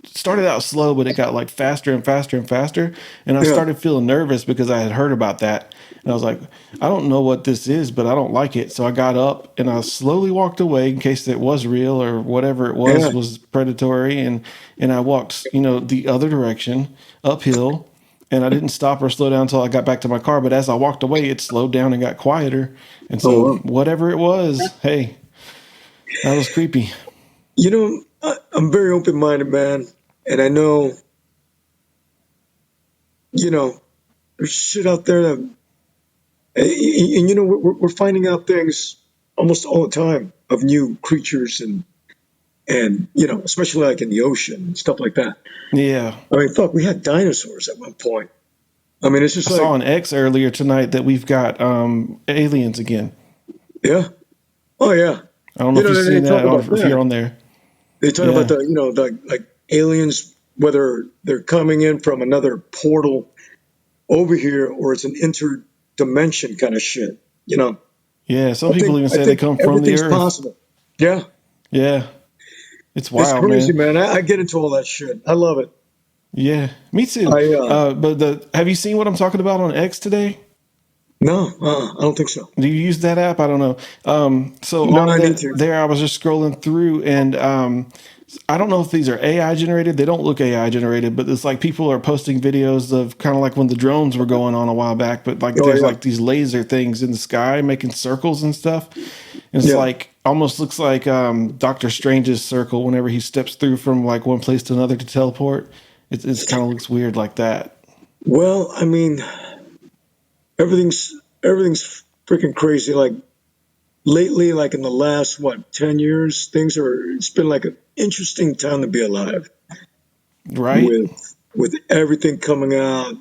S1: started out slow, but it got like faster and faster and faster. And I
S2: Yeah.
S1: started feeling nervous because I had heard about that. And I was like, I don't know what this is, but I don't like it. So I got up and I slowly walked away in case it was real or whatever it
S2: Yeah.
S1: was predatory. And I walked, the other direction uphill, and I didn't stop or slow down until I got back to my car. But as I walked away, it slowed down and got quieter. And
S2: Oh,
S1: so
S2: wow.
S1: whatever it was, hey, that was creepy.
S2: I'm very open-minded, man. And I know, there's shit out there that, and we're finding out things almost all the time of new creatures and especially like in the ocean and stuff like that.
S1: Yeah.
S2: I mean, fuck, we had dinosaurs at one point. I mean, it's just
S1: I saw
S2: like,
S1: on X earlier tonight that we've got aliens again.
S2: yeah, oh yeah.
S1: I don't know if you've
S2: They
S1: seen
S2: talk
S1: that
S2: about
S1: or if you're
S2: that.
S1: on there.
S2: They talk
S1: Yeah.
S2: about the like aliens, whether they're coming in from another portal over here or it's an interdimension kind of shit.
S1: Yeah. Some people even
S2: I
S1: say they
S2: think
S1: come from the
S2: everything's
S1: earth.
S2: possible. Yeah,
S1: Yeah. It's
S2: it's
S1: wild,
S2: crazy,
S1: man.
S2: man. I get into all that shit. I love it.
S1: Yeah. Me too.
S2: I
S1: But have you seen what I'm talking about on X today?
S2: No, I don't think so.
S1: Do you use that app? I don't know. So
S2: No,
S1: on
S2: I need to.
S1: there, I was just scrolling through, and I don't know if these are AI generated. They don't look AI generated, but it's like people are posting videos of kind of like when the drones were going on a while back. But like
S2: Oh
S1: there's
S2: yeah,
S1: like these laser things in the sky making circles and stuff. And it's
S2: yeah.
S1: like almost looks like Doctor Strange's circle whenever he steps through from like one place to another to teleport. It's kind of looks weird like that.
S2: Well, I mean, everything's freaking crazy. Like lately, like in the last 10 years, it's been like an interesting time to be alive
S1: Right?
S2: with everything coming out.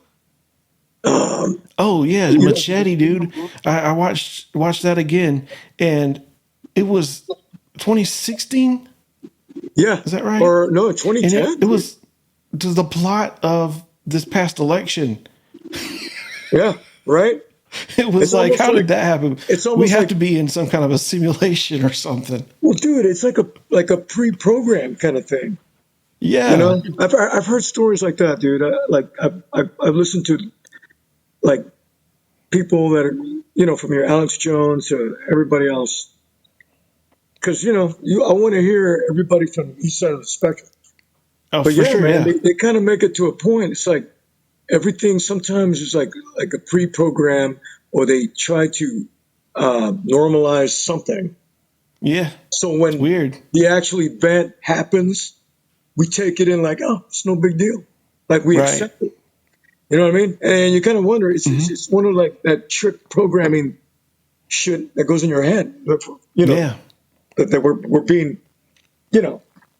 S1: Oh yeah,
S2: You know,
S1: Machete, dude. I watched that again, and it was 2016.
S2: yeah,
S1: Is that right?
S2: or no,
S1: And
S2: 2010.
S1: it was to the plot of this past election.
S2: Yeah, right.
S1: It was
S2: It's
S1: like,
S2: almost
S1: how
S2: like
S1: did that happen?
S2: it's
S1: We
S2: almost
S1: have
S2: like
S1: to be in some kind of a simulation or something.
S2: well, dude, it's like a pre-programmed kind of thing.
S1: Yeah,
S2: I've heard stories like that, dude. I've listened to like people that are from your Alex Jones to everybody else because I want to hear everybody from the east side of the spectrum.
S1: oh
S2: But
S1: for
S2: yeah,
S1: sure,
S2: man,
S1: yeah,
S2: they kind of make it to a point. It's like everything sometimes is like a pre-program, or they try to normalize something.
S1: yeah.
S2: So
S1: It's
S2: when
S1: weird,
S2: the actual event happens, we take it in like, oh, it's no big deal. Like we
S1: right?
S2: accept it. You know what I mean? And you kind of wonder,
S1: Hmm.
S2: it's one of like that trick programming shit that goes in your head. You know
S1: Yeah,
S2: that we're being,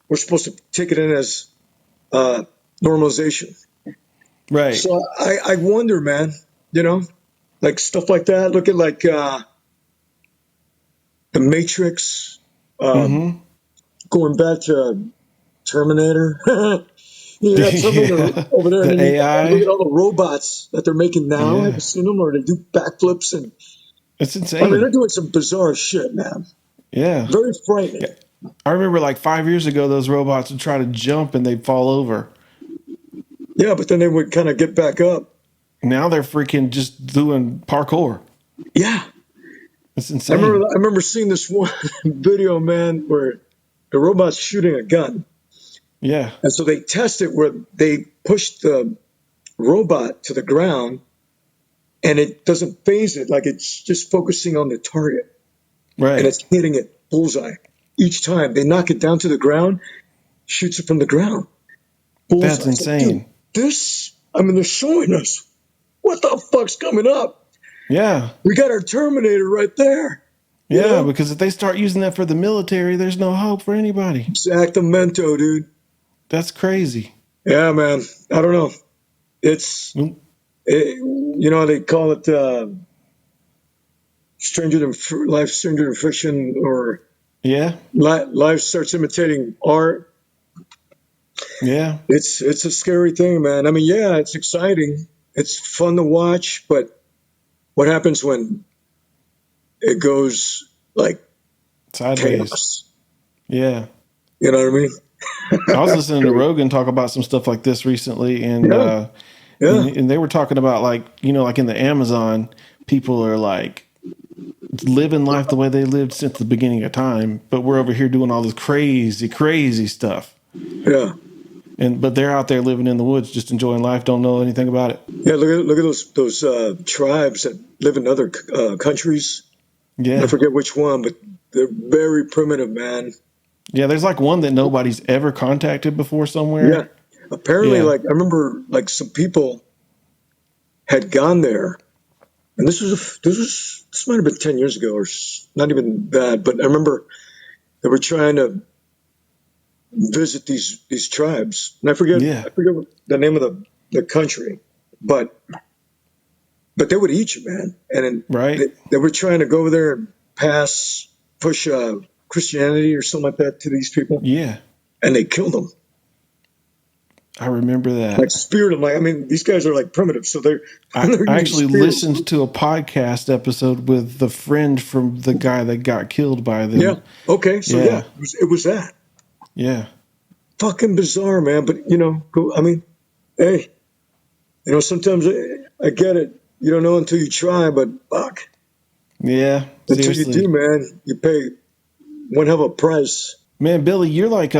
S2: we're supposed to take it in as normalization.
S1: right.
S2: So I wonder, man. Like stuff like that. Look at like the Matrix, um,
S1: Hmm.
S2: going back to Terminator. You got Terminator
S1: Yeah,
S2: over there, and
S1: the
S2: then you look at
S1: AI.
S2: all the robots that they're making now. Have you
S1: Yeah,
S2: seen them? Or they do backflips, and
S1: it's
S2: I mean, they're
S1: insane.
S2: doing some bizarre shit, man.
S1: Yeah.
S2: Very frightening.
S1: Yeah. I remember like 5 years ago, those robots would try to jump and they'd fall over.
S2: Yeah, but then they would kind of get back up.
S1: Now they're freaking just doing parkour.
S2: Yeah,
S1: It's
S2: I remember.
S1: insane.
S2: I remember seeing this one video, man, where the robot's shooting a gun,
S1: Yeah.
S2: and so they test it where they push the robot to the ground, and it doesn't phase it. Like it's just focusing on the target, and
S1: Right.
S2: it's hitting it bullseye each time. They knock it down to the ground, shoots it from the ground, bullseye.
S1: That's
S2: It's like, dude,
S1: insane.
S2: I mean, they're showing us what the fuck's coming up.
S1: Yeah.
S2: We got our Terminator right there. You
S1: Yeah.
S2: know,
S1: Because if they start using that for the military, there's no hope for anybody.
S2: Exactamento, dude.
S1: That's crazy.
S2: Yeah, man. I don't know. It's,
S1: Mm.
S2: they call it life stranger than fiction, or
S1: Yeah.
S2: life starts imitating art.
S1: Yeah.
S2: It's a scary thing, man. I mean, yeah, it's exciting. It's fun to watch, but what happens when it goes like
S1: Sideways.
S2: chaos?
S1: Yeah.
S2: You know what I mean?
S1: I was listening to Rogan talk about some stuff like this recently, and
S2: Yeah, yeah,
S1: and they were talking about, like, like in the Amazon, people are like living life the way they lived since the beginning of time, but we're over here doing all this crazy, crazy stuff.
S2: yeah,
S1: But they're out there living in the woods, just enjoying life, don't know anything about it.
S2: yeah. Look at those tribes that live in other countries. I
S1: Yeah.
S2: forget which one, but they're very primitive, man.
S1: Yeah, there's like one that nobody's ever contacted before
S2: Yeah,
S1: somewhere.
S2: apparently,
S1: Yeah.
S2: like I remember, like some people had gone there, and this might have been 10 years ago, or not even that, but I remember they were trying to visit these tribes, and
S1: Yeah.
S2: I forget what the name of the country, but they would eat you, man, and then
S1: Right.
S2: they were trying to go over there and push Christianity or something like that to these people,
S1: Yeah.
S2: and they killed them.
S1: I remember
S2: Like
S1: that.
S2: speared them. Like I mean, these guys are like primitive, so they're
S1: I,
S2: they're
S1: I
S2: using
S1: actually
S2: spears.
S1: listened to a podcast episode with the friend from the guy that got killed by
S2: Yeah.
S1: them.
S2: Okay. So yeah,
S1: Yeah.
S2: it was that.
S1: Yeah.
S2: Fucking bizarre, man. But I mean, hey, sometimes I get it. You don't know until you try, but fuck,
S1: Yeah.
S2: until you do,
S1: Seriously.
S2: man, you pay one hell of a price.
S1: Man, Billy, you're like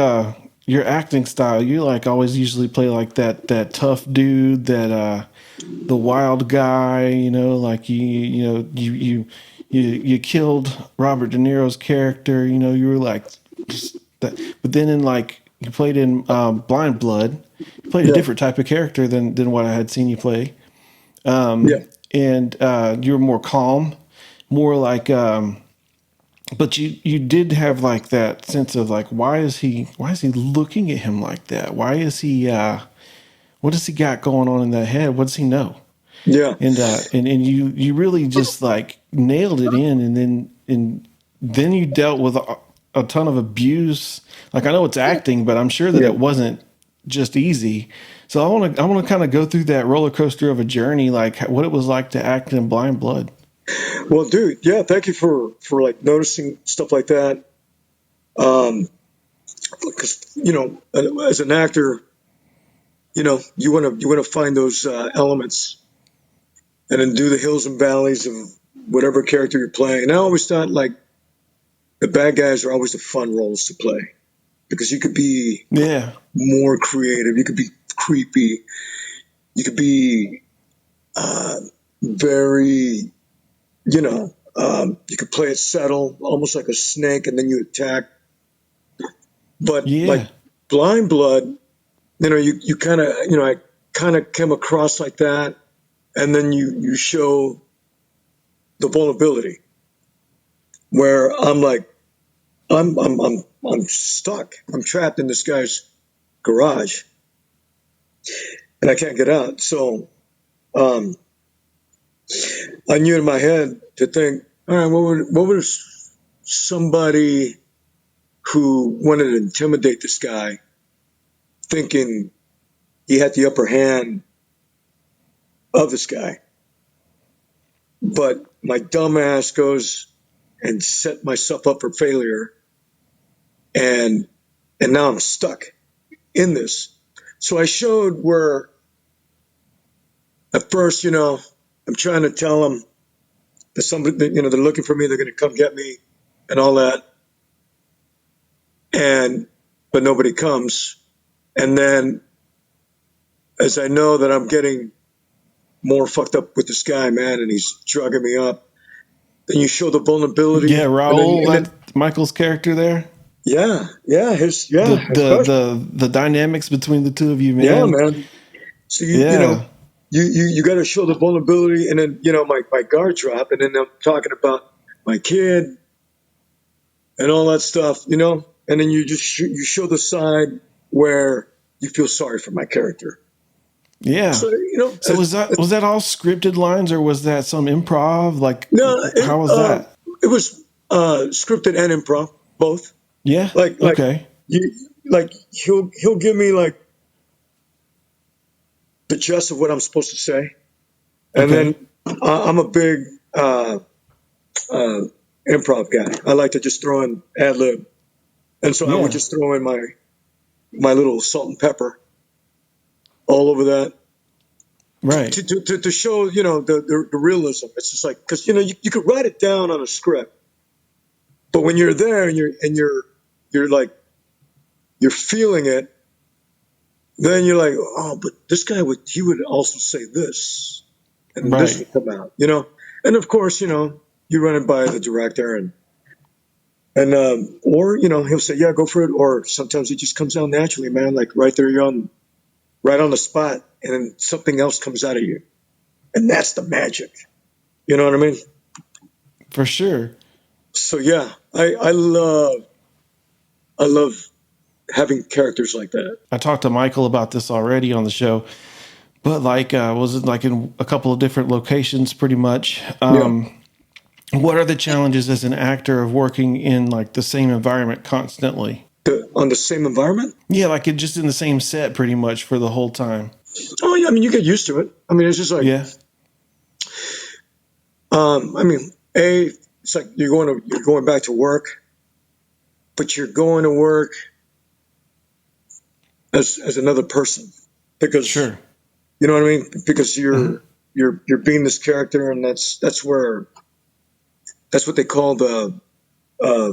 S1: your acting style, you like always usually play like that tough dude, that the wild guy, like you killed Robert De Niro's character, you were like just that. But then in, like, you played in Blind Blood, you played a
S2: Yeah.
S1: different type of character than what I had seen you play.
S2: Yeah.
S1: And you were more calm, more like but you did have like that sense of like, why is he looking at him like that? Why is he what does he got going on in that head? What does he know?
S2: Yeah.
S1: And you really just like nailed it in, and then you dealt with a ton of abuse. Like, I know it's acting, but I'm sure that
S2: Yeah.
S1: it wasn't just easy. So I want to kind of go through that roller coaster of a journey, like what it was like to act in Blind Blood.
S2: Well, dude, yeah. Thank you for like noticing stuff like that. Because as an actor, you want to find those elements and then do the hills and valleys of whatever character you're playing. And I always thought like the bad guys are always the fun roles to play because you could be
S1: Yeah,
S2: more creative, you could be creepy, you could be very, you could play it subtle, almost like a snake, and then you attack. But like
S1: yeah,
S2: Blind Blood, you kind of, I kind of came across like that, and then you show the vulnerability where I'm like, I'm stuck. I'm trapped in this guy's garage, and I can't get out. So um, I knew in my head to think, all right, what would somebody who wanted to intimidate this guy, thinking he had the upper hand of this guy, but my dumb ass goes and set myself up for failure, and now I'm stuck in this. So I showed where at first, I'm trying to tell them that somebody, they're looking for me, they're going to come get me, and all that, but nobody comes. And then, as I know that I'm getting more fucked up with this guy, man, and he's drugging me up, then you show the vulnerability,
S1: yeah. Raul, that Michael's character there.
S2: yeah,
S1: the
S2: his
S1: the
S2: crush,
S1: the the dynamics between the two of you,
S2: yeah,
S1: man.
S2: man. So
S1: Yeah,
S2: you got to show the vulnerability, and then my guard drop, and then I'm talking about my kid and all that stuff, and then you just you show the side where you feel sorry for my character.
S1: yeah.
S2: So
S1: So was that all scripted lines, or was that some improv? Like,
S2: no,
S1: how was that?
S2: it was scripted and improv, both.
S1: Yeah.
S2: Like
S1: Okay.
S2: you like he'll give me like the gist of what I'm supposed to say. And
S1: Okay.
S2: then I'm a big improv guy. I like to just throw in ad lib. And so I would
S1: Yeah.
S2: just throw in my little salt and pepper all over that
S1: Right.
S2: to show, you know, the realism. It's just like, because, you know, you could write it down on a script, but when you're there and you're like, you're feeling it, then you're like, oh, but this guy he would also say this, and this
S1: Right.
S2: would come out, you know. And of course, you know, you run it by the director, and or you know, he'll say, yeah, go for it, or sometimes it just comes out naturally, man. Like right there, right on the spot, and then something else comes out of you, and that's the magic. You know what I mean?
S1: For sure.
S2: So yeah, I love having characters like that.
S1: I talked to Michael about this already on the show, but like, was it like in a couple of different locations pretty much?
S2: Yeah,
S1: What are the challenges as an actor of working in like the same environment constantly?
S2: on the same environment.
S1: Yeah, like it just in the same set pretty much for the whole time.
S2: Oh yeah, I mean you get used to it. I mean it's just like,
S1: Yeah.
S2: I mean, it's like you're going back to work, but you're going to work as another person because
S1: Sure.
S2: you know what I mean? Because
S1: Hmm.
S2: you're being this character, and that's what they call the uh,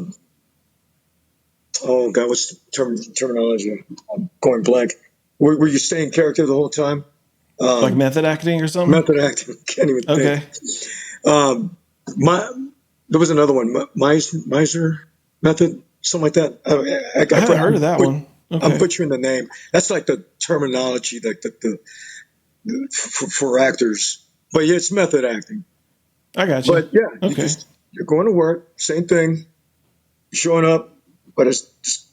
S2: oh god, what's the terminology? I'm going blank. Were you staying character the whole time?
S1: Like
S2: Um,
S1: method acting or something?
S2: Method acting. Can't even think.
S1: Okay.
S2: Um, my there was another one, Miser method, something like that.
S1: I haven't heard of that one.
S2: I'm
S1: Okay.
S2: butchering the name. That's like the terminology, like for actors. But yeah, it's method acting.
S1: I got you.
S2: But yeah,
S1: Okay.
S2: you're going to work, same thing, showing up, but it's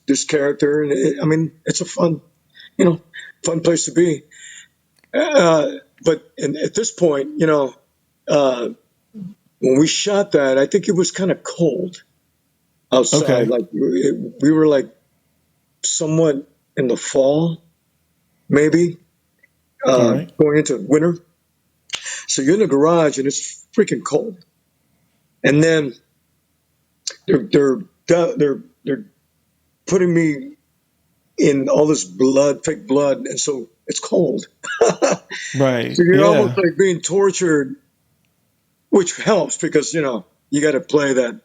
S2: this character, and I mean, it's a fun, you know, fun place to be. But at this point, you know, uh, when we shot that, I think it was kind of cold outside.
S1: Okay.
S2: Like we were like somewhat in the fall, maybe
S1: All right.
S2: going into winter. So you're in the garage and it's freaking cold. And then they're putting me in all this blood, fake blood, and so it's cold.
S1: Right.
S2: So you're almost
S1: Yeah.
S2: like being tortured, which helps because you know you got to play that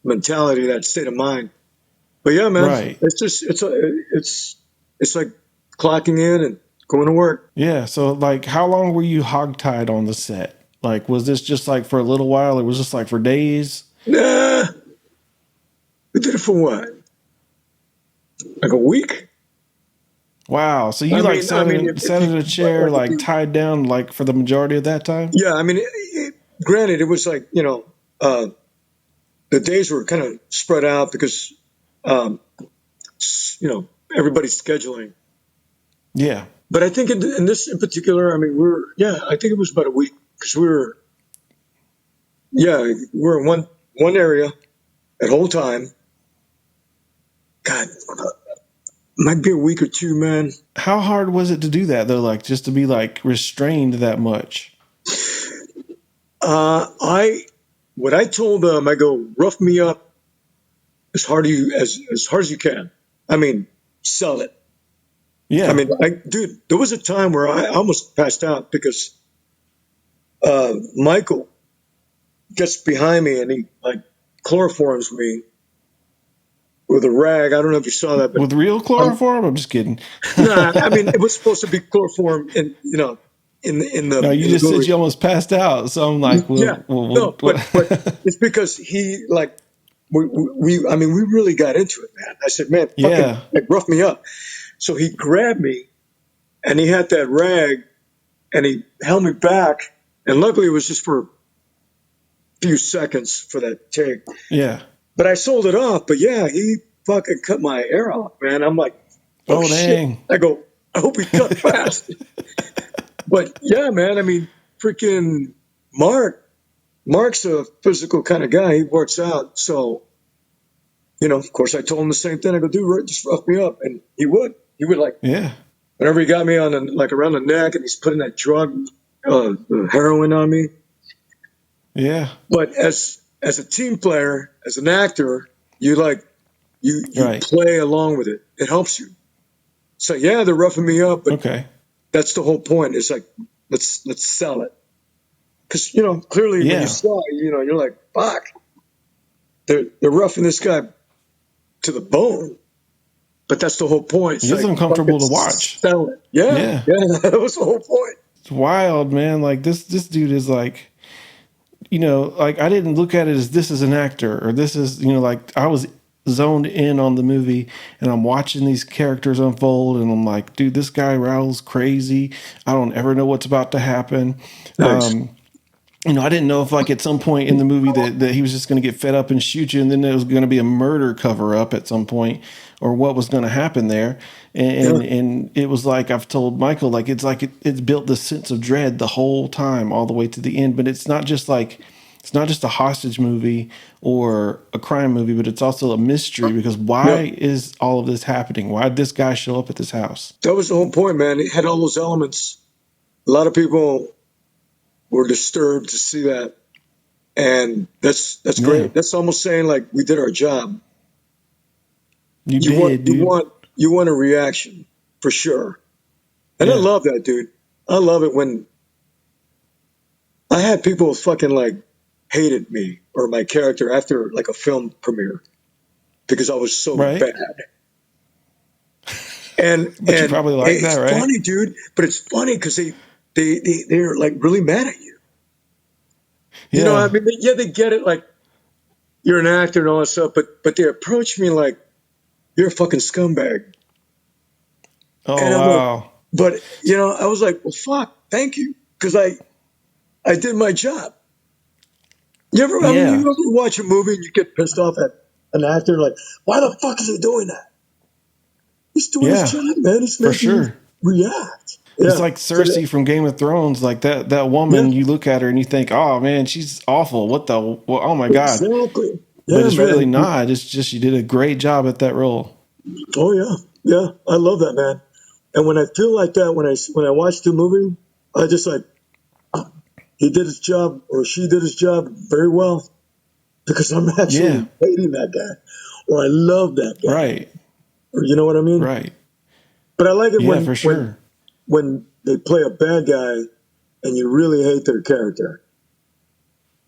S2: mentality, that state of mind. But yeah, man,
S1: Right.
S2: it's just it's like clocking in and going to work.
S1: Yeah. So like how long were you hogtied on the set? Like was this just like for a little while or was this like for days?
S2: Nah, we did it for what? Like a week?
S1: Wow. So you like
S2: If
S1: sat
S2: you
S1: in a chair like tied down like for the majority of that time?
S2: yeah, I mean, granted, it was like you know, the days were kind of spread out because um, you know everybody's scheduling.
S1: Yeah.
S2: But I think in this in particular, I mean, I think it was about a week because we're in one area at whole time. God, might be a week or two, man.
S1: How hard was it to do that though? Like just to be like restrained that much?
S2: I what I told them, I go rough me up as hard as you can. I mean, sell it. I
S1: Yeah.
S2: mean, dude, there was a time where I almost passed out because Michael gets behind me and he like chloroforms me with a rag. I don't know if you saw that, but
S1: With real
S2: um,
S1: chloroform? I'm just kidding.
S2: nah, I mean, it was supposed to be chloroform in you know
S1: No, you
S2: in the
S1: just said
S2: movie.
S1: you almost passed out. So I'm like,
S2: Yeah, no, but
S1: what?
S2: it's because he like I mean we really got into it, man. I said, man, fucking
S1: Yeah.
S2: like rough me up. So he grabbed me and he had that rag and he held me back. And luckily it was just for a few seconds for that take.
S1: Yeah.
S2: But I sold it off. But yeah, he fucking cut my hair off, man. I'm like, oh
S1: Oh,
S2: shit.
S1: dang.
S2: I go, I hope he cut fast. But yeah, man, I mean, freaking Mark's a physical kind of guy. He works out. So, you know, of course I told him the same thing. I go, dude, just rough me up. And he would like
S1: Yeah.
S2: Whenever he got me on like around the neck, and he's putting that drug, heroin on me.
S1: Yeah.
S2: But as a team player, as an actor, you like you
S1: Right.
S2: play along with it. It helps you. So yeah, they're roughing me up, but
S1: Okay.
S2: that's the whole point. It's like let's sell it, because clearly when you
S1: Yeah.
S2: saw it, you're like, fuck, they're roughing this guy to the bone. But that's the whole point.
S1: It
S2: It's
S1: is
S2: like fucking
S1: uncomfortable to watch.
S2: sell it. Yeah,
S1: Yeah.
S2: yeah, that was the whole point.
S1: It's wild, man. Like this dude is like, like I didn't look at it as this is an actor or this is, like I was zoned in on the movie and I'm watching these characters unfold and I'm like, dude, this guy Raul's crazy. I don't ever know what's about to happen.
S2: Nice.
S1: I didn't know if like at some point in the movie that he was just going to get fed up and shoot you, and then there was going to be a murder cover up at some point, or what was going to happen there.
S2: Yeah.
S1: And it was like I've told Michael, like it's built this sense of dread the whole time, all the way to the end. But it's not just a hostage movie or a crime movie, but it's also a mystery because
S2: Yeah.
S1: why is all of this happening? Why did this guy show up at this house?
S2: That was the whole point, man. It had all those elements. A lot of people were disturbed to see that. And that's
S1: Yeah,
S2: great. That's almost saying like we did our job.
S1: you
S2: You want
S1: did,
S2: you
S1: dude.
S2: want you want a reaction for sure. And I
S1: Yeah,
S2: love that, dude. I love it when I had people fucking like hated me or my character after like a film premiere because I was so
S1: right.
S2: bad. And
S1: But you probably like that,
S2: it's
S1: right?
S2: funny, dude. But it's funny because they're like really mad at you. I
S1: Yeah.
S2: mean, yeah, they get it. Like you're an actor and all that stuff, but they approach me like you're a fucking scumbag.
S1: Oh
S2: And I'm like,
S1: wow.
S2: but I was like, well, fuck, thank you, because I did my job. I mean, you
S1: Yeah.
S2: ever watch a movie and you get pissed off at an actor, like, why the fuck is he doing that? He's doing his
S1: Yeah.
S2: job, man. He's
S1: For
S2: making you
S1: sure.
S2: react.
S1: It's
S2: Yeah.
S1: like
S2: So
S1: Cersei from Game of Thrones. Like that
S2: yeah,
S1: woman, you look at her and you think, oh man, she's awful. What the? Well, oh my god!
S2: exactly.
S1: But
S2: Yeah,
S1: it's really
S2: man.
S1: not. It's just you did a great job at that role.
S2: Oh yeah, yeah. I love that, man. And when I feel like that, when I watch the movie, I just like he did his job or she did his job very well because I'm
S1: Yeah.
S2: actually hating that guy or I love that guy.
S1: Right.
S2: Or you know what I mean?
S1: Right.
S2: But I like it
S1: Yeah.
S2: when
S1: For
S2: when
S1: sure.
S2: when they play a bad guy and you really hate their character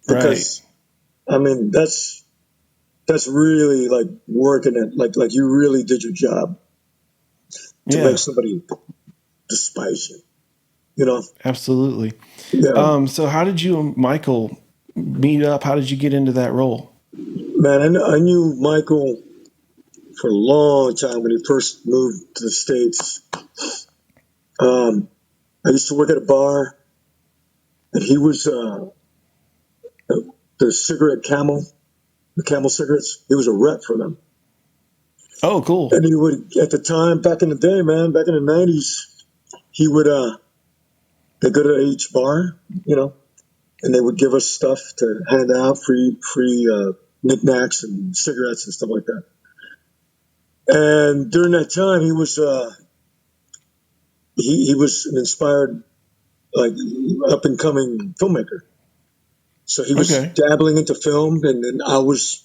S1: Right.
S2: because I mean that's really like working it like you really did your job to make
S1: Yeah.
S2: somebody despise you. You know?
S1: Absolutely.
S2: Yeah,
S1: So how did you and Michael meet up? How did you get into that role?
S2: man. I knew Michael for a long time when he first moved to the States. I used to work at a bar, and he was the cigarette Camel, the Camel cigarettes. He was a rep for them,
S1: Oh, cool.
S2: and he would at the time back in the day, man, back in the '90s, he would they go to each bar, and they would give us stuff to hand out, free knickknacks and cigarettes and stuff like that. And during that time, he was an inspired like up and coming filmmaker. So he was
S1: Okay.
S2: dabbling into film, and then I was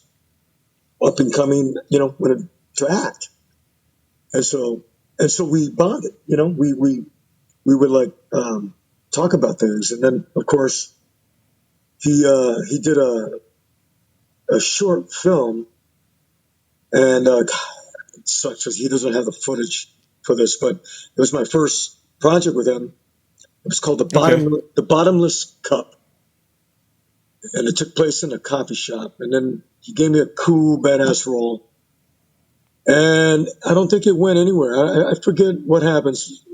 S2: up and coming, wanted to act, and so we bonded. We would like talk about things, and then of course he did a short film, and it sucks because he doesn't have the footage for this, but it was my first project with him. It was called
S1: Okay.
S2: the Bottomless Cup, and it took place in a coffee shop. And then he gave me a cool, badass role. And I don't think it went anywhere. I forget what happens.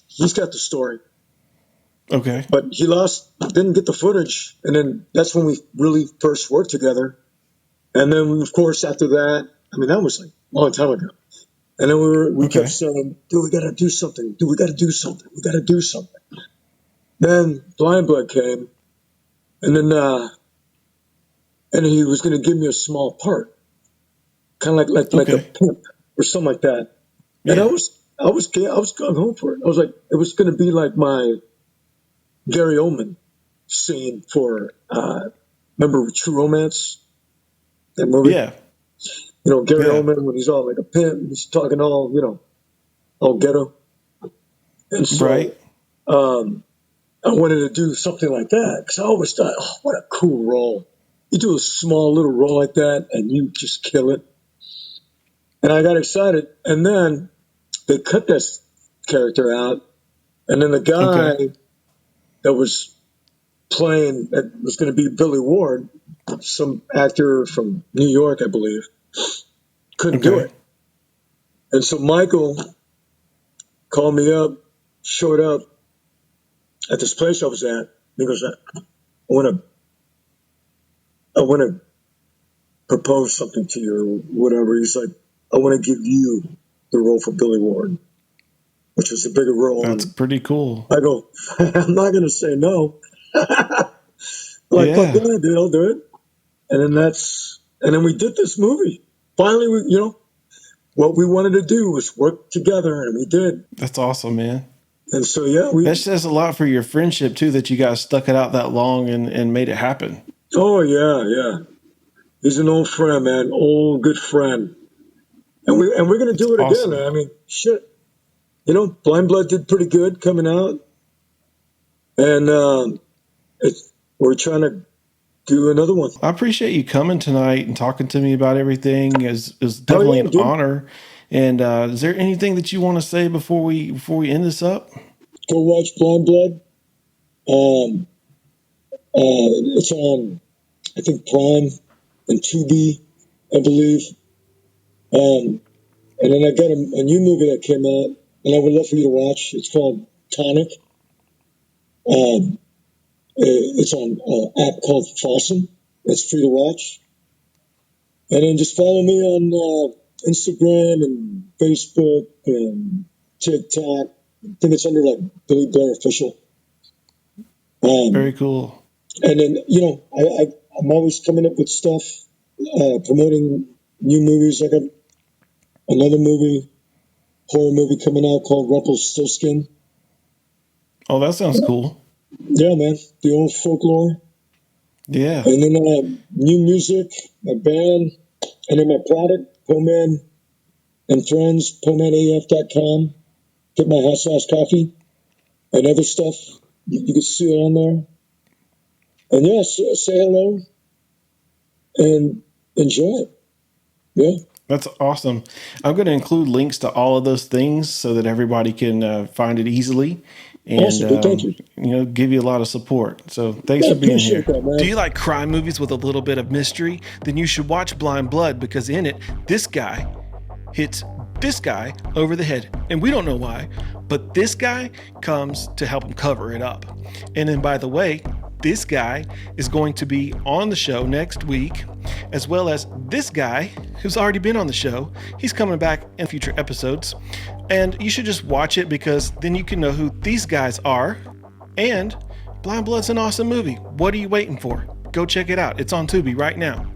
S2: He's got the story,
S1: Okay.
S2: but didn't get the footage. And then that's when we really first worked together. And then, of course, after that, I mean, that was like a long time ago. And then we kept
S1: Okay.
S2: saying, dude, we got to do something. Dude, we got to do something. We got to do something. Then Blind Blood came, and then and he was going to give me a small part, kind of like a
S1: Okay.
S2: pimp or something like that. And
S1: Yeah.
S2: I was gung ho for it. I was like, it was going to be like my Gary Oldman scene for, remember True Romance, that movie?
S1: Yeah.
S2: You know, Gary
S1: Yeah.
S2: Oldman, when he's all like a pimp, he's talking all, you know, all ghetto. And so,
S1: Right.
S2: I wanted to do something like that because I always thought, oh, what a cool role. You do a small little role like that and you just kill it. And I got excited. And then they cut this character out. And then the
S1: Okay.
S2: guy that was playing, that was going to be Billy Ward, some actor from New York, I believe, couldn't do
S1: Okay.
S2: it. And so Michael called me up, showed up at this place I was at. He goes, I want to propose something to you or whatever. He's like, I want to give you the role for Billy Ward, which was a bigger role.
S1: That's
S2: And
S1: pretty cool.
S2: I go, I'm not going to say no. Like, fuck
S1: Yeah.
S2: yeah, dude, I'll do it. And then we did this movie. Finally, what we wanted to do was work together, and we did.
S1: That's awesome, man.
S2: And so, yeah,
S1: That says a lot for your friendship too, that you guys stuck it out that long and made it happen.
S2: oh, yeah. He's an old friend, man, old, good friend. And we're going to do it
S1: Awesome.
S2: again. I mean, shit. You know, Blind Blood did pretty good coming out. And we're trying to do another one.
S1: I appreciate you coming tonight and talking to me about everything. Is definitely an
S2: dude.
S1: honor. And is there anything that you want to say before we end this up?
S2: Go watch Blind Blood. It's on, I think, Prime and Tubi, I believe. And then I got a new movie that came out, and I would love for you to watch. It's called Tonic. It's on an app called Fossum. It's free to watch. And then just follow me on Instagram and Facebook and TikTok. I think it's under like Billy Blair Official.
S1: Very cool.
S2: And then, you know, I'm always coming up with stuff, promoting new movies. I got another horror movie coming out called Rumpelstiltskin.
S1: Oh, that sounds cool.
S2: Yeah, man, the old folklore.
S1: Yeah.
S2: And then new music, my band, and then my product, Poeman and Friends, PoemanAF.com. Get my hot sauce coffee and other stuff. You can see it on there. And yeah, say hello and enjoy it. Yeah.
S1: That's awesome. I'm going to include links to all of those things so that everybody can find it easily and
S2: Awesome, thank you.
S1: give you a lot of support. So thanks
S2: I
S1: for being here.
S2: appreciate that, man.
S1: Do you like crime movies with a little bit of mystery? Then you should watch Blind Blood, because in it, this guy hits this guy over the head. And we don't know why, but this guy comes to help him cover it up. And then, by the way, this guy is going to be on the show next week, as well as this guy who's already been on the show. He's coming back in future episodes. And you should just watch it, because then you can know who these guys are. And Blind Blood's an awesome movie. What are you waiting for? Go check it out. It's on Tubi right now.